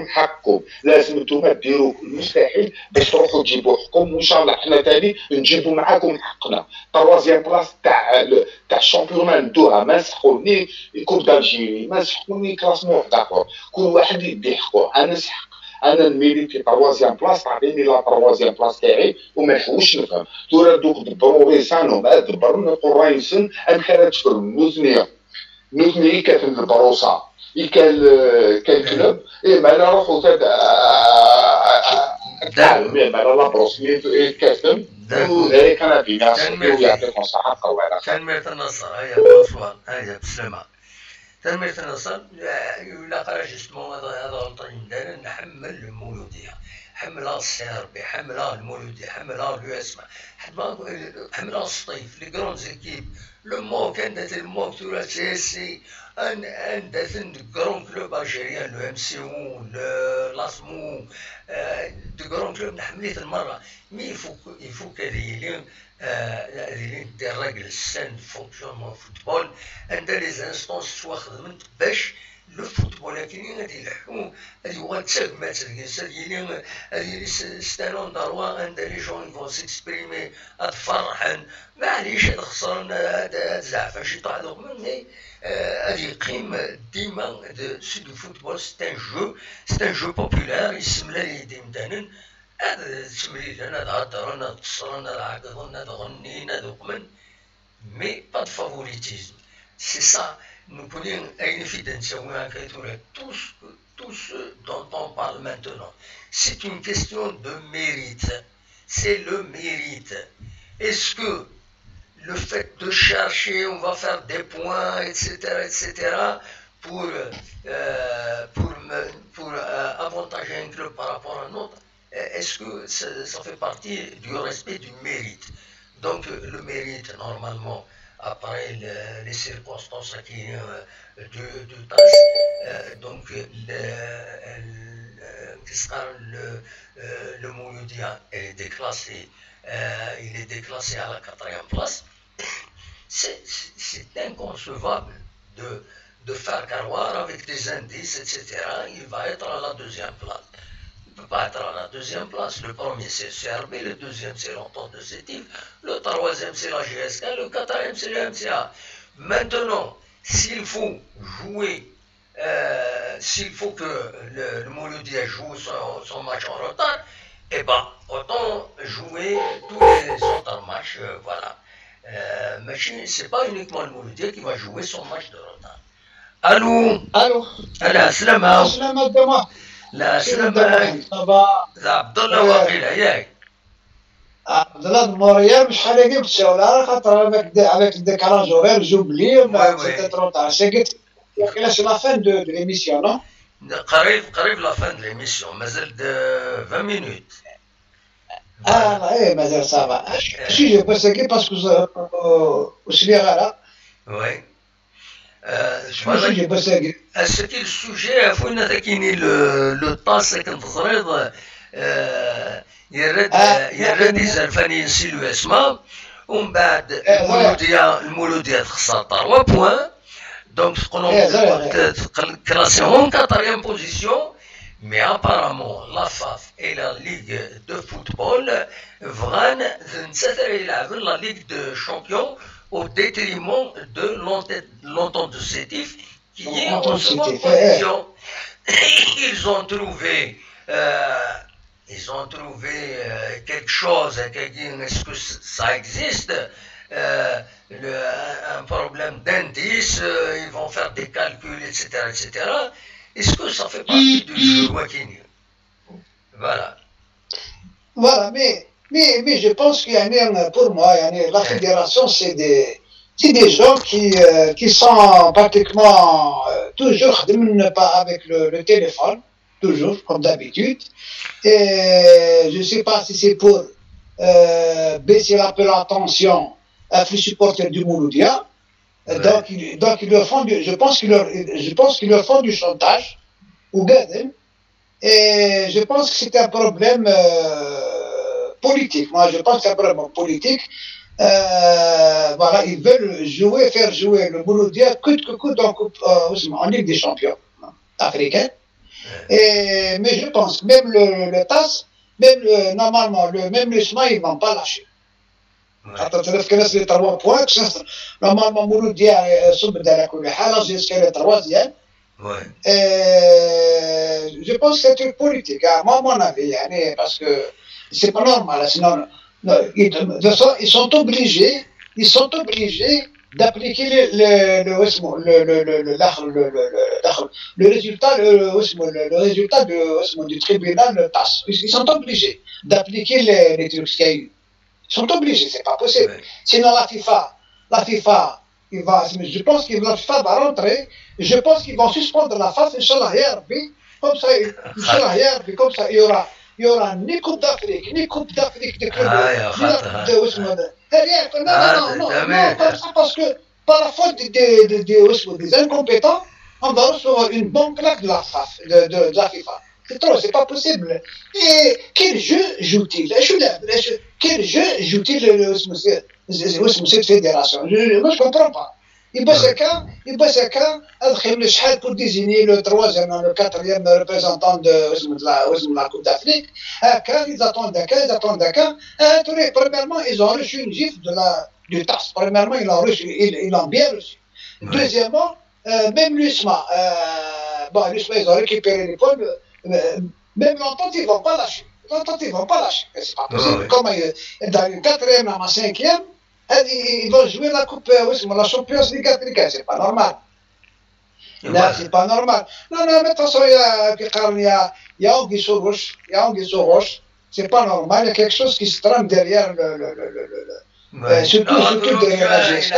حقكم لازم نتوما ديروا المستحيل باش تروحوا تجيبوا حقكم وان شاء الله حنا تاني نجيبوا معاكم حقنا تروازيام بلاص تاع الشامبيون ندوها ما نسحقوا ني كوب دالجيري ما نسحقوا ني كلاسمون واحد اخر كل واحد يدي حقه انا نسحق انا نميريتي تروازيام بلاص تعطيني لا تروازيام بلاص تاعي وما نحوش نفهم تورا دوك دبروا ريسانهم دبرنا قرايسن ان خرج في الموزنيه نوتني كان البروسا كان كلوب ما لا روحوا تاع ما لا بروس كاتم وذلك انا بينا يعطيكم الصحه قوانا تنمية النصر هيا بونسوار هيا بسلامة تنمية النصر لا قرا جوستمون هذا غلطان داير نحمل المولودية حملها السيربي حملها المولودية حملها اليوسما حملها السطيف لي كرون زيكيب لو موك عندها الموك تورا سي عندها كرون كلوب الجيريان لو ام سي او لاسمو دو كرون كلوب نحمليت المرة مي يفوك هذه دي الراجل السان فونكسيونمون فوتبول عندها لي زانستونس توا خدمت باش لو فوتبول كاينين غادي يلحقو غادي يواتساب ما تلقاش هادي ستانون داروا عندها لي جون يفون سيكسبريمي تفرحن معليش هاد خسرنا هاد زعفا شي طاح دوك مني هادي يقيم ديما سي دو فوتبول سي ان جو بوبولار يسمى لي مدانن هذا التمرين انا نهضر انا نتصر انا نعقد انا نغني انا دوكمن مي با دو فافوريتيزم سي سا nous pourrions tout ce dont on parle maintenant. C'est une question de mérite. C'est le mérite. Est-ce que le fait de chercher, on va faire des points, etc., pour avantager un club par rapport à un autre, est-ce que ça fait partie du respect du mérite? Donc le mérite, normalement, après les circonstances qui de tasse, donc le Mouloudia est déclassé, il est déclassé à la 4e place. C'est inconcevable de faire valoir avec des indices, etc. Il va être à la 2e place. Il ne peut pas être à la 2e place. Le premier c'est le CRB, le 2e c'est l'Entente de Sétif, le 3e c'est la GSK, le 4e c'est le MCA. Maintenant, s'il faut jouer, s'il faut que le Mouloudia joue son match en retard, eh ben, autant jouer tous les autres matchs, voilà. Mais ce n'est pas uniquement le Mouloudia qui va jouer son match de retard. Allô? Allô? Allô, salam. Salam demain. لا سلامة عبد الله واقيل ياك عبد الله الموريال شحال هكا بالشاول على خاطر avec décalage horaire j'oublie c'était trop tard c'est que la fin de l'émission non قريب la fin de l'émission مازال 20 minutes ايه مازال صافا شي جو باسكي باسكو وسلي غالا وي C'était le sujet, le temps, c'est quand il y a des alphanines si le esma, on bat le Mouloudia 3 points, donc on a classé en 4e position, mais apparemment la FAF et la Ligue de football vont la Ligue de champions au détriment de l'entente de Sétif qui est en seconde position. Ils ont trouvé quelque chose, est-ce que ça existe, un problème d'indice, ils vont faire des calculs, etc. Est-ce que ça fait partie du jeu Wakini? Voilà. Voilà, mais je pense qu'il y a, pour moi, la fédération, c'est des gens qui sont pratiquement toujours pas avec le téléphone, toujours, comme d'habitude. Et je ne sais pas si c'est pour baisser un peu l'attention à les supporters du Mouloudia. Ouais. Donc ils leur font je pense qu'ils leur font du chantage au Gaden. Et je pense que c'est un problème politique. Moi, je pense que c'est un problème politique. Voilà, ils veulent faire jouer le Mouloudia coûte que coûte en Ligue des Champions africaine. Mais je pense que même le TAS, normalement, même le SMA, ils ne vont pas lâcher. حتى تعرف كناس لي 3 بوان نورمالمون مولوديا صبد على كل حال جيسكا لي 3 je pense que c'est une politique moi mon avis يعني parce que c'est pas normal sinon ils sont obligés d'appliquer le résultat du tribunal de TAS. Ils sont obligés d'appliquer les trucs qu'il y a eu. Ils sont obligés, c'est pas possible. Ouais. Sinon la FIFA, je pense que la FIFA va rentrer, je pense qu'ils vont suspendre la FAF, Inch'Allah, comme ça, il y aura ni Coupe d'Afrique, ni Coupe d'Afrique de club, non, comme ça, parce que par la faute des incompétents, on va recevoir une bonne claque de la FAF, de la FIFA. C'est trop, c'est pas possible. Et quel jeu joue-t-il? Quel jeu joue-t-il cette fédération? Moi, je comprends pas. Il bosse à pour désigner le 3e, le 4e représentant de la Coupe d'Afrique. Ils attendent d'accord. Premièrement, ils ont reçu une gifle du TAS. Premièrement, ils l'ont bien reçu. Deuxièmement, même l'USMA, ils ont récupéré les points. Même l'entente, ils ne vont pas lâcher. C'est pas possible. Comme dans le 4e, dans le 5e, ils vont jouer la Coupe, la Champions League africaine. C'est pas normal. Là, c'est pas normal. Non, mais de toute façon, il y a Anguille sur roche. C'est pas normal. Il y a quelque chose qui se trame derrière surtout derrière la gestion.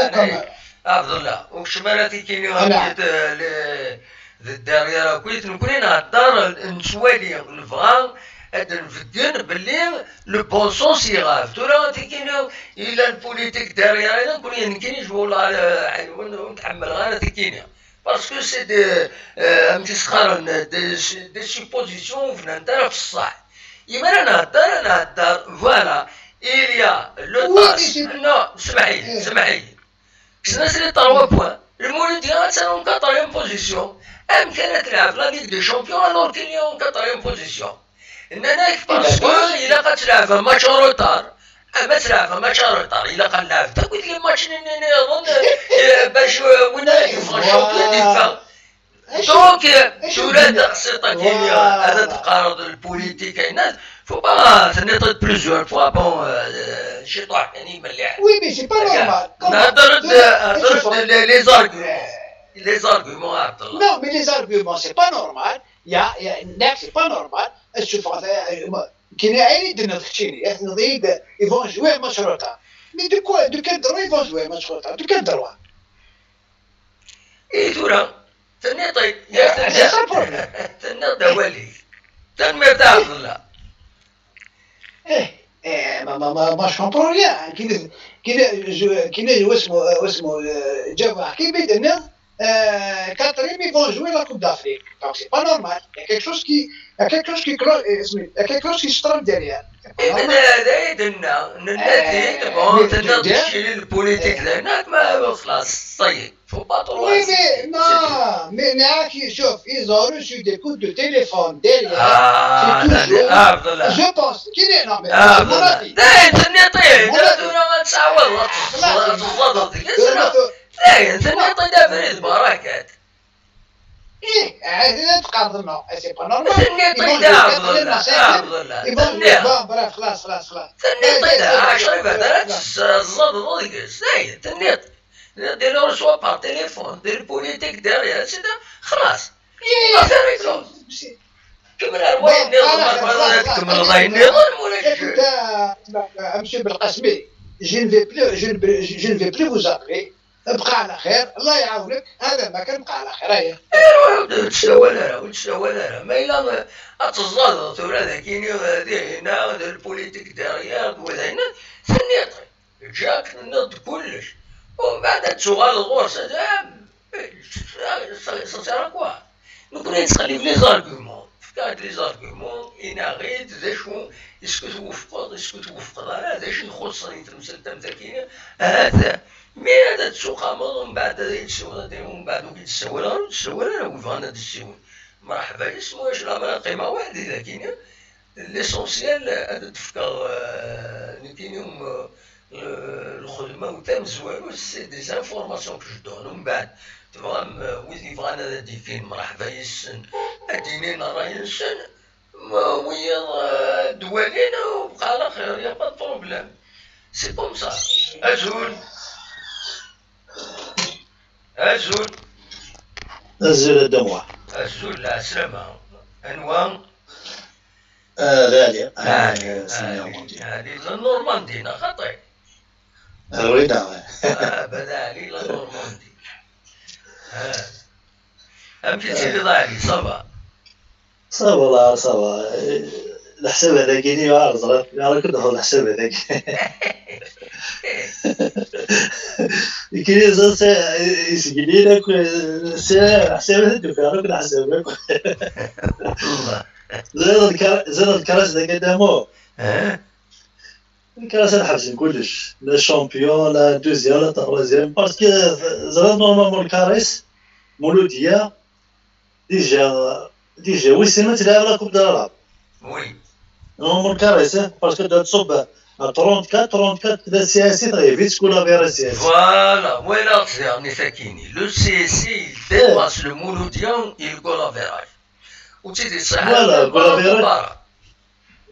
Abdullah, derrière كويت نكون نهضر نسوالي نبغى نفدين باللي لو بون سونس يغاف ترى تيكينو الى البوليتيك derrière نكون كاين والله نتحمل غير تيكينو باسكو سي دي سخرن دي سوبوزيسيون فهمتها في الصح يما نهضر فوالا إليا لو تاس نو سمحي كنا سري 3 بوان المولوديا تاعهم 4e بوزيسيون كانت تلعب لا ليغ دي شامبيون الور كاين يوم 4e بوزيسيون اننا باسكو الا كتلعب ماتش روتار اما تلعب ماتش روتار الا كنلعب تا قلت لي ماتش نظن باش وين يفرق الشامبيون ديال دونك تولاد خصيطه كاين هذا التقارض البوليتيك كاين faut pas se mettre plusieurs fois bon chez toi يعني مليح oui mais c'est pas normal نهضر les arguments non mais les arguments c'est pas normal c'est pas normal ils vont jouer un match retard mais de quel droit ils vont jouer un match retard de quel droit ايه تورا ثاني طيب يا ثاني دوالي ثاني مرتاح الله ما je comprends rien كي اسمه جاب كي بيدنا quatrième, ils vont jouer la Coupe d'Afrique. Donc c'est pas normal. Il y a quelque chose qui se trompe derrière. من هذا يدنا النتيجة بون تنضي البوليتيك هناك ما خلاص طيب faut pas trop Oui, mais شوف, ils ont reçu des coups de téléphone derrière. C'est toujours, je pense qu'il est, non mais c'est mon avis. إيه هذه تقارنوا سي با نورمال يبون برا خلاص تنيط 10 بدرات الزض ضيق تنيط ديروا رسوا بار تليفون دير بوليتيك ديريا سيدا خلاص كمل وين كمل الله ينظم ولا monsieur بالقاسمي je ne vais plus vous appeler. ابقى على خير الله يعاونك هذا ما كان بقى على خير هيا تساولا ما إلا أتزاد ثورة ذاكيني هنا البوليتيك داريا وهنا ثنيطري جاك نض كلش ومن بعد تسوغال الغرس سا كوا نكون نتخلي في لي زارغومون فكاد لي زارغومون إنا غير ذا اسكو توفق هذا شي يخصني تمثل ذاكيني هذا مي هذا تسوق من بعد هذا يتسول من بعد يتسول وفانا تسول مرحبا اسمو اش لا قيمه واحده اذا كاين ليسونسيال هذا تفكر كاينهم الخدمه وتم زوالو سي دي زانفورماسيون كو جو دون من بعد تفهم ويدي فانا هذا فين مرحبا يسن اديني راه ينسن ويا دوالين وبقى على خير يا با بروبليم سي كوم سا أزول الدموع أزول لا سلامة أنواع غالية هذه للنورماندي خطير الوليدة بدالي للنورماندي أمشي سيدي ضاعي صبا والله صبا الحساب هذاك يجيني وعرض على كل هو الحساب هذاك كاين زوج يسجلي لك حساب هذاك على كل حساب زاد الكراس ذاك قدامه الكراس الحبس كلش لا شامبيون لا دوزيام لا تروازيام باسكو زاد نورمالمون الكراس مولوديه ديجا ويسما تلعب لا كوب داراب وي نورمال كراس باسكو تصب 34 كذا سياسي طيب فيت شكون لا فيرا سياسي فوالا وين يعني ساكيني لو سياسي ديباس لو مولوديان يلقوا لا فيراج وتيدي تصيح فوالا كولا فيراج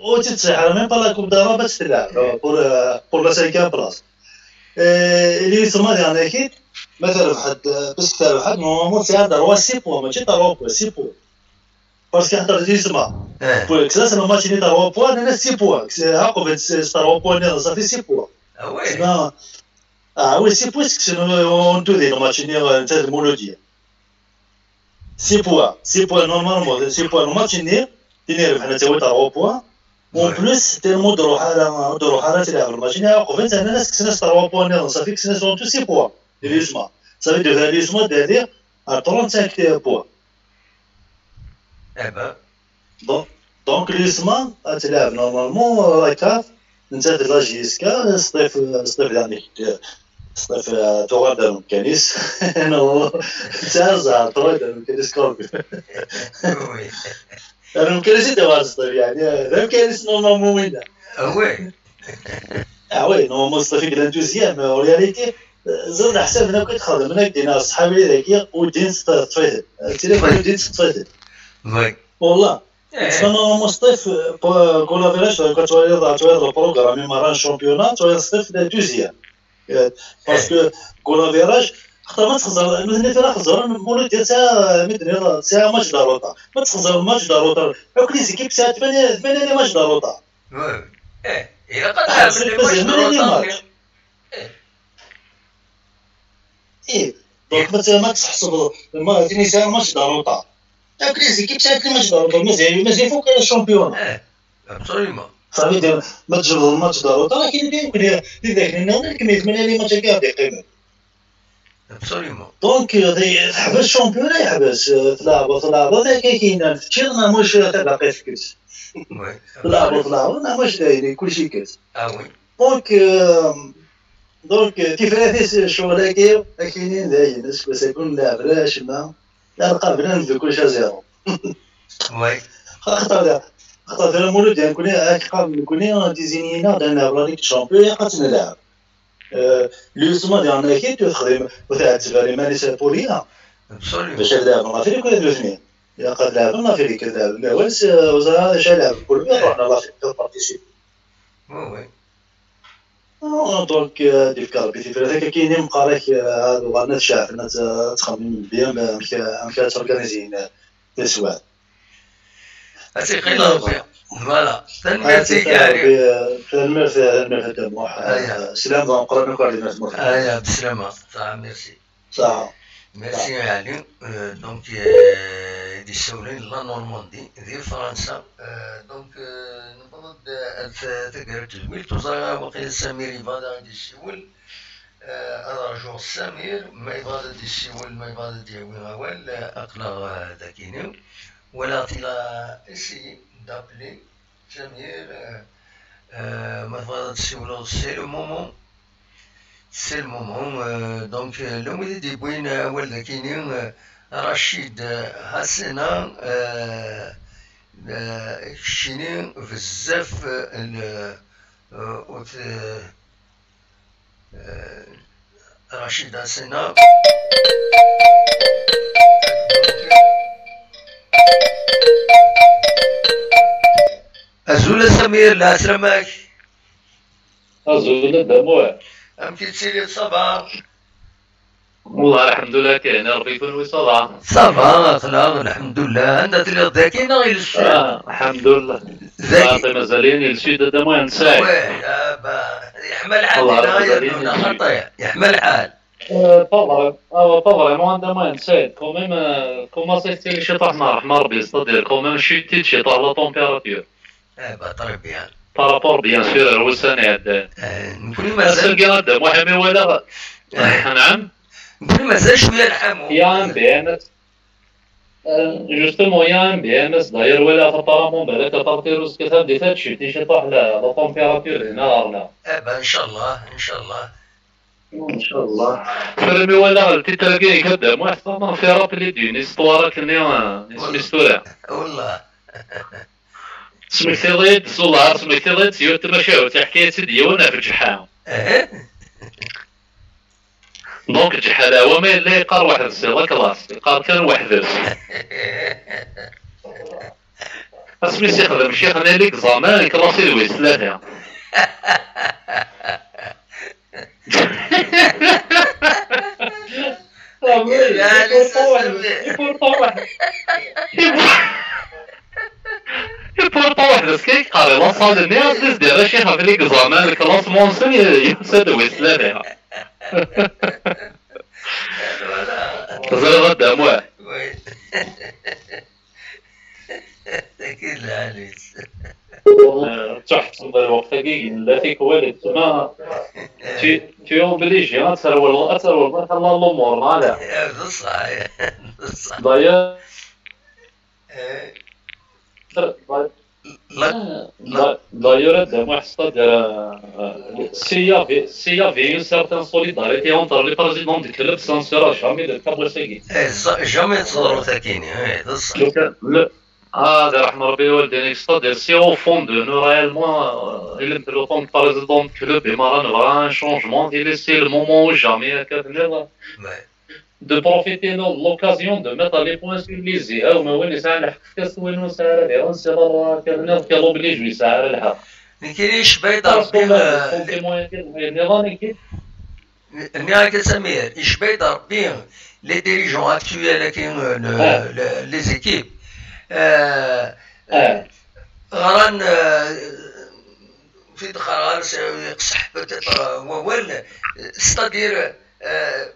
وتتصيح ميم با لا كوب دارا باش تلعب بور لا سانكيام بلاص اللي يسمى يعني اكيد مثلا واحد بس تاع واحد نورمالمون سي هذا هو 6 بوان ماشي 3 بوان 6 بوان باسكو حتى تيسمع كلاس لو ماتش ني 3 بوان انا 6 بوان هاكو بين 3 بوان صافي 6 بوان وي وي 6 بوان سكو نتو دي لو ماتش ني تاع المولوديه 6 بوان نورمالمون 6 بوان ماتش ني تنير حنا تاوي 3 بوان اون بليس تيرمو دروح على تلعب الماتش ني هاكو بين انا سكسنا 3 بوان صافي كسنا 6 بوان اللي يسمع صافي دو هذا يسمع دالي 35 بوان دونك اليسمان تلعب نورمالمون راكاف انت لا جيسكا الصيف يعني الصيف تغادر مكانيس انا تاع زعر تغادر مكانيس كوربي انا مكانيس تاع الصيف يعني لا مكانيس نورمالمون وين وي وي نورمالمون الصيف كدا دوزيام رياليتي زاد حساب انا كنت خدام انا دينا صحابي ذاك ودين تفايت التليفون دين تفايت وي والله تسمى مصطف كولا فيلاش كتولي البروغرام ماران شامبيونات تولي الصيف دوزيام باسكو كولا فيلاج خاطر ما تخزر مثلا فيها خزر مولود ديال ساعه ماتش داروطا ما تخزر ماتش داروطا هاك لي زيكيب ساعه 8 ماتش داروطا الا قد دونك ما تحسب ما تني ساعه ماتش داروطا هاك لي زيكيب ساعه 8 ماتش داروطا مزيان فوق الشامبيون ابسوليومون صافي دير ما تجرب الماتش داروطا كاين يمكن ديك النهار كمية 8 ماتش كاع دي قيمه ابسوليومون. دونك تحبس الشامبيون يحبس تلعب كاين تشيرنا مش تبقى في كاس تلعب مش دايرين كلشي كاس وي دونك تفراتيس الشغل كاينين داين اسكو سيكون لاعب راش ما قابلنا نبدو كلشي زيرو وي خاطر المولود ديال كوني ديزينينا دانا برانيك شامبيون قاتنا لاعب لوسما ديال ناكيت تخدم وتعتبر مانيس بولينا باش تلعب لافريك ولا دوزني يا قد لعب لافريك تلعب الاولس وزاره شلعب كل ما رحنا لافريك بارتيسيب وي دونك ديك كاربيتي هذاك كاينين مقاريك هادو الناس شاف الناس تخمم بيان مشات تورغانيزين تسواد هاتي خير ربي فوالا تنميرتي كاري تنميرتي تموح سلام نقرا كوردينات ايا بسلامه صح ميرسي صح ميرسي علي دونك دي سولين لا نورماندي دي فرنسا دونك نفضل تقرا تجميل توزع وقيل سمير يبغى غادي يسول رجوع سمير ما يبغى يسول ما يبغى يديوي غوال اقلا داكينو ولا تلا اسي d'appeler Samir, c'est le moment, donc le midi des Bouines, Waldakinin, Rachid Hassena, Chinin, Vzef, Rachid Hassena. أزول سمير لا سلامك أزول الدموع أمتي تسيري صباح والله الحمد لله كاين ربي يكون وصباح صباح أخلاق الحمد لله أنت تلي ذاكينا غير السويد الحمد لله ذاكي مازالين السويد الدموع نساي يحمل حال خطية يحمل حال pas vraiment dans mon site. Quand même, comment c'est que je t'en marre, c'est-à-dire quand même chuter chez toi la température. Très bien. Par rapport bien sûr à l'Oussane. نقول مازال قاعد محامي ولا نعم. نقول مازال شوية الحمو. يا بيانس. Justement, il y a un BMS d'ailleurs, voilà, apparemment, بالك تطير وسكتها بديت تشوتي شي طاح لا température هنا ولا. إن شاء الله إن شاء الله. ان شاء الله فيلمي ولا تلقى كذا ما احسن في رابلي دين استواره كني اسمي ستورا والله سميتي ضيد والله سميتي ضيد سيوت مشاو تحكي سيدي وانا في جحام دونك جحاله وما اللي يقار واحد السيره كلاس يقار كان واحد اسمي سيخدم شيخ انا ليك زمان كلاسي دويس ثلاثه يبورطا واحد سكيك قاري لا صال الناس دير شي خافليك زمان الكلاس مونسن يسد ويسلامها زغد دموع اكيد العريس تحت الوقت كي لا فيك والد ما تي اوبليجي تسرول خلى الامور مالها صحيح ضايع d'ailleurs دموع حصل s'il y avait une certaine solidarité entre les présidents des clubs ça ne sera jamais le cas بوسكي jamais تصدروا ثاكيني صح هذا رحمة ربي والديني c'est-à-dire si au fond de nous réellement il est le temps de président du club et Maran aura un changement il est le moment où jamais de profiter de l'occasion de mettre les points sur les i او ما وين يسعى الحق كاس وين يسعى العيون سير كان كيلوبليج يسعى الحق ما كاينش بيض نهاية سمير ايش بيض بين les dirigeants actuels qui les équipes غران في دخل يقصح ولا ستادير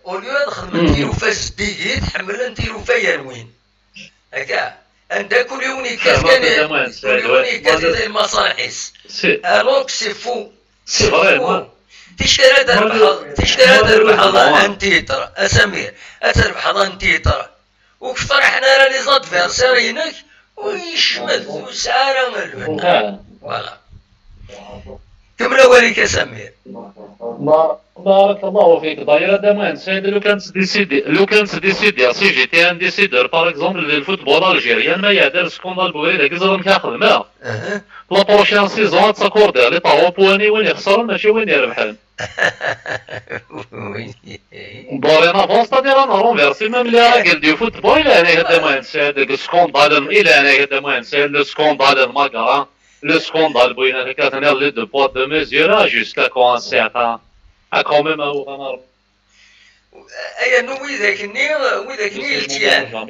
اوليو دخل نديرو فاس ديجي تحمل نديرو فيا وين هكا عند كل يوم كاس كل يوم كاس المصالحيس الوغ سي فو سي فريمون تشتري تربح هذا انتيتر اسمير تربح هذا انتيتر وكثر حنا راه لي زادفيرسيرينك ويشمل وسعاره ملبن فوالا كمل وليك سمير. بارك الله فيك. دايره دائما سيد لو كانت ديسيدي سي جي تي ان ديسيدر باغ اكزومبل الفوتبول الجيريان ما يدير سكوندال بوي داك الزرم كيخدمها لا بروشين سيزون تاكوردي لي طاو بواني وين يخسر ماشي وين يربحن. دورينا فون ستادير انا رونفيرسي ميم لي راجل دو فوتبول الى انا هذا ما نسى داك السكوندال الى انا هذا ما نسى لو سكوندال الماكرا لو سكوندال بوين كاتنا لي دو بوا دو ميزور جوسكا كون سيرتان quand même اي انه وذاك النيل التيان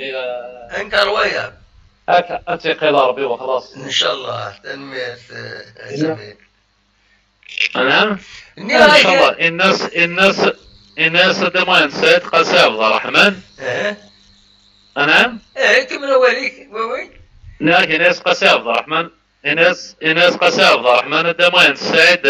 انكر ويا اتقي ربي وخلاص ان شاء الله تنمية زميل. نعم ان شاء الله الناس دائما نسيت قساوة الرحمن. نعم كمل وليك وي الناس قساوة الرحمن الناس قساوة الرحمن دائما نسيت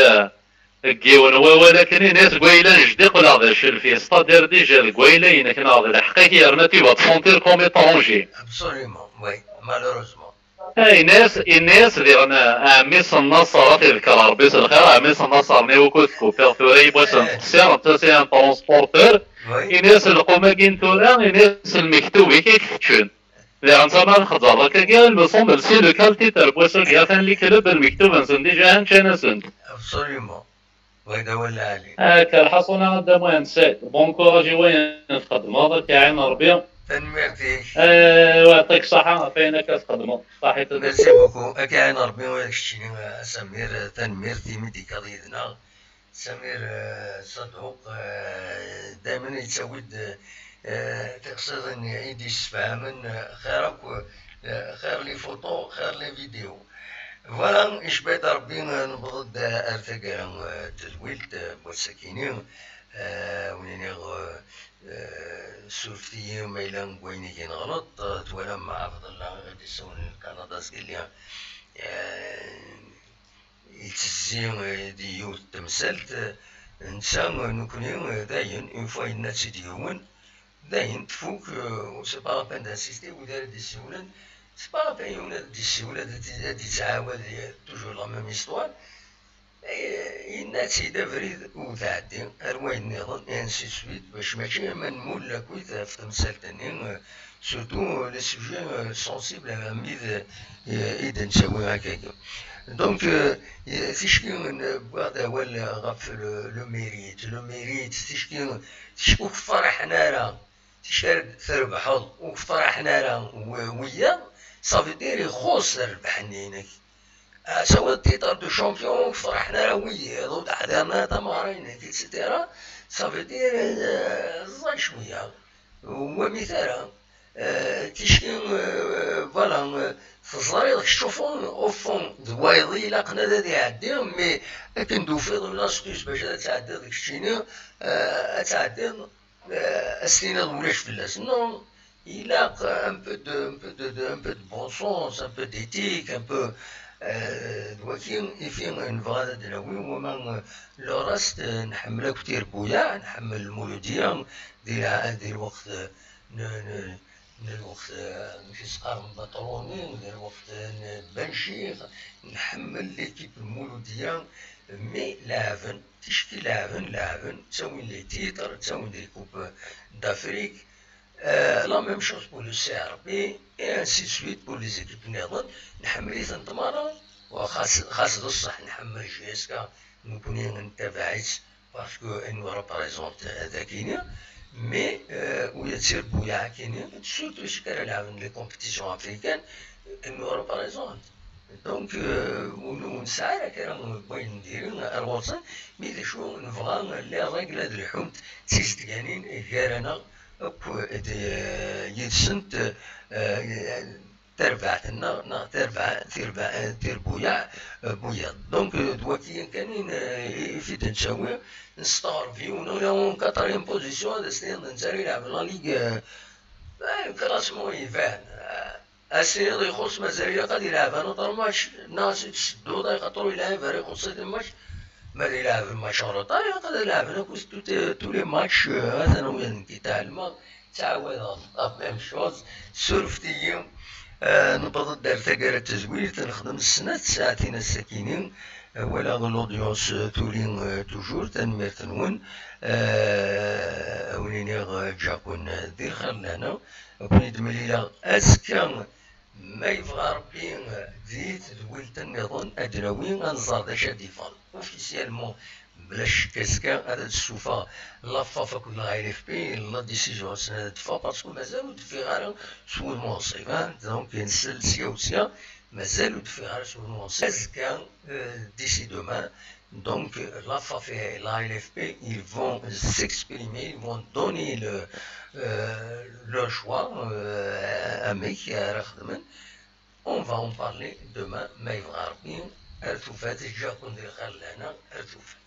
كيون ولكن الناس قويلان جديق ولا هذا الشيء في ستادير ديجا القويلين كان هذا الحقيقي راه تيبغى تسونتير كوم ايترونجي ابسوليومون وي مالوروزمون. الناس اللي رانا ميس النصر تذكر ربي الخير ميس النصر نيوكو كوبر ثوري بوسن سير انت سي ان ترونسبورتور الناس القماقين تورا الناس المكتوبي كيكتشون اللي غنسمع نخزر هكا كاع المصوم سي لو كالتي تاع بوسن كاع ثاني اللي كلب المكتوب نسن ديجا هانشانا سنت ابسوليومون ويدا ولا عليك هاكا الحصونه غدا ما نسيت بون كوراجي وين تخدموا هذاك يعين ربي تنميرتيك ويعطيك الصحة فينك تخدموا صحيت ميرسي بوكو كاين ربي وياك الشيء سمير تنميرتي ميدي قضيتنا سمير صدوق دائما يتسود تقصد ان يعيد يسفهم خير لي فوتو خير لي فيديو فوالا إشبات ربي نبغض أرتقى تزويلت بوسكيني ونيني سورتي ميلان بويني كين غلط تولا مع عبد الله غادي يسون كندا سكيليا يتزين ديو تمثلت إنسان نكوني داين اون فوا الناس ديون داين تفوق وسي با لا بين دانسيستي ودار دي سيولان سي با لا بين يونا دي سيولان دي تعاود توجور لا ميم هيستوار الناس يدفريد وتعدي أروين نظن انسي سويت باش ماشي من مولا كويت في تمثال تاني سورتو لي سوجي سونسيبل ميد إذا نساوي هكاك دونك تشكي بعد ولا غف لو ميريت تشكي وفرحنا راه تشارد تربح وفرحنا راه ويا صافي ديري خوص ربحني هناك سوا تيتر دو شامبيون فرحنا راه ويا ضد حضرنا تمارين اكسيتيرا صافي دير زاي شويه ومثالا تشكي فوالا تصاري تشوفون اوفون دوايضي لا قنا هذا يعدي مي كندو في لاستيس باش تعدي داك الشيء تعدي السنين ولاش فلاس نو il a un peu de bon sens, un peu d'éthique, un peu ولكن يفين نبغى دلاوي وما لو راست نحملها كتير بويا نحمل المولودية ديال الوقت الوقت في سقار بطروني ديال الوقت بنشي نحمل ليكيب المولودية مي لافن تشكي لافن تسوي لي تيتر تسوي لي كوب دافريك لا ميم شوز بور لو سي ار بي اي انسي سويت بور لي زيكيب نيضن نحمل تنطمارا وخاص الصح نحمل جي اس كا نكوني نتابعيت باسكو انو ريبريزونت هذاكينيا مي ويا تصير بويا كينيا سورتو شكرا لعبن لي كومبيتيسيون افريكان انو ريبريزونت دونك ونسعى كرا بغيت ندير الغوصن مي دا شو نبغى لي راجل هاد الحومت تيزدقانين كارانا يدسنت تربعتنا تربع بويا دونك دواكي كانين في تنساوي نستغرب فيونا ولا كاترين بوزيسيون هذا السنين نسالي يلعب لا ليغ كلاسمون يفان السنين اللي يخص مازال قد يلعب انا طال ماتش الناس يتسدو يخاطروا يلعب فريق خصيت الماتش ما يلعب الماتش روطاري يقدر يلعب tous les matchs هذا وين كيتعلم تعاود ميم شوز سورفتي نبض دار تقال التزوير تنخدم السنة ساعتين الساكنين ولا لودونس تولين توجور تنمير تنون ونيني جاكون دير خلنا كوني دمليلا اسكان ما يبغى ربي زيت دويلت النظام ادراوين انزار دا شاديفال اوفيسيالمون بلاش كاسكا هذا السوفا لافا كل غاير اف بي لا ديسيجن سنه دفا باسكو مازالو دفي غير سوق المنصب دونك ينسل سيا مازالو دفي غير سوق المنصب كاسكا ديسي دومان donc la FAF et la LFP ils vont s'exprimer, ils vont donner leur choix à Meki à Rakhdaman. On va en parler demain ما يبغى ربي ارتفات جاكون ديال خلانا ارتفات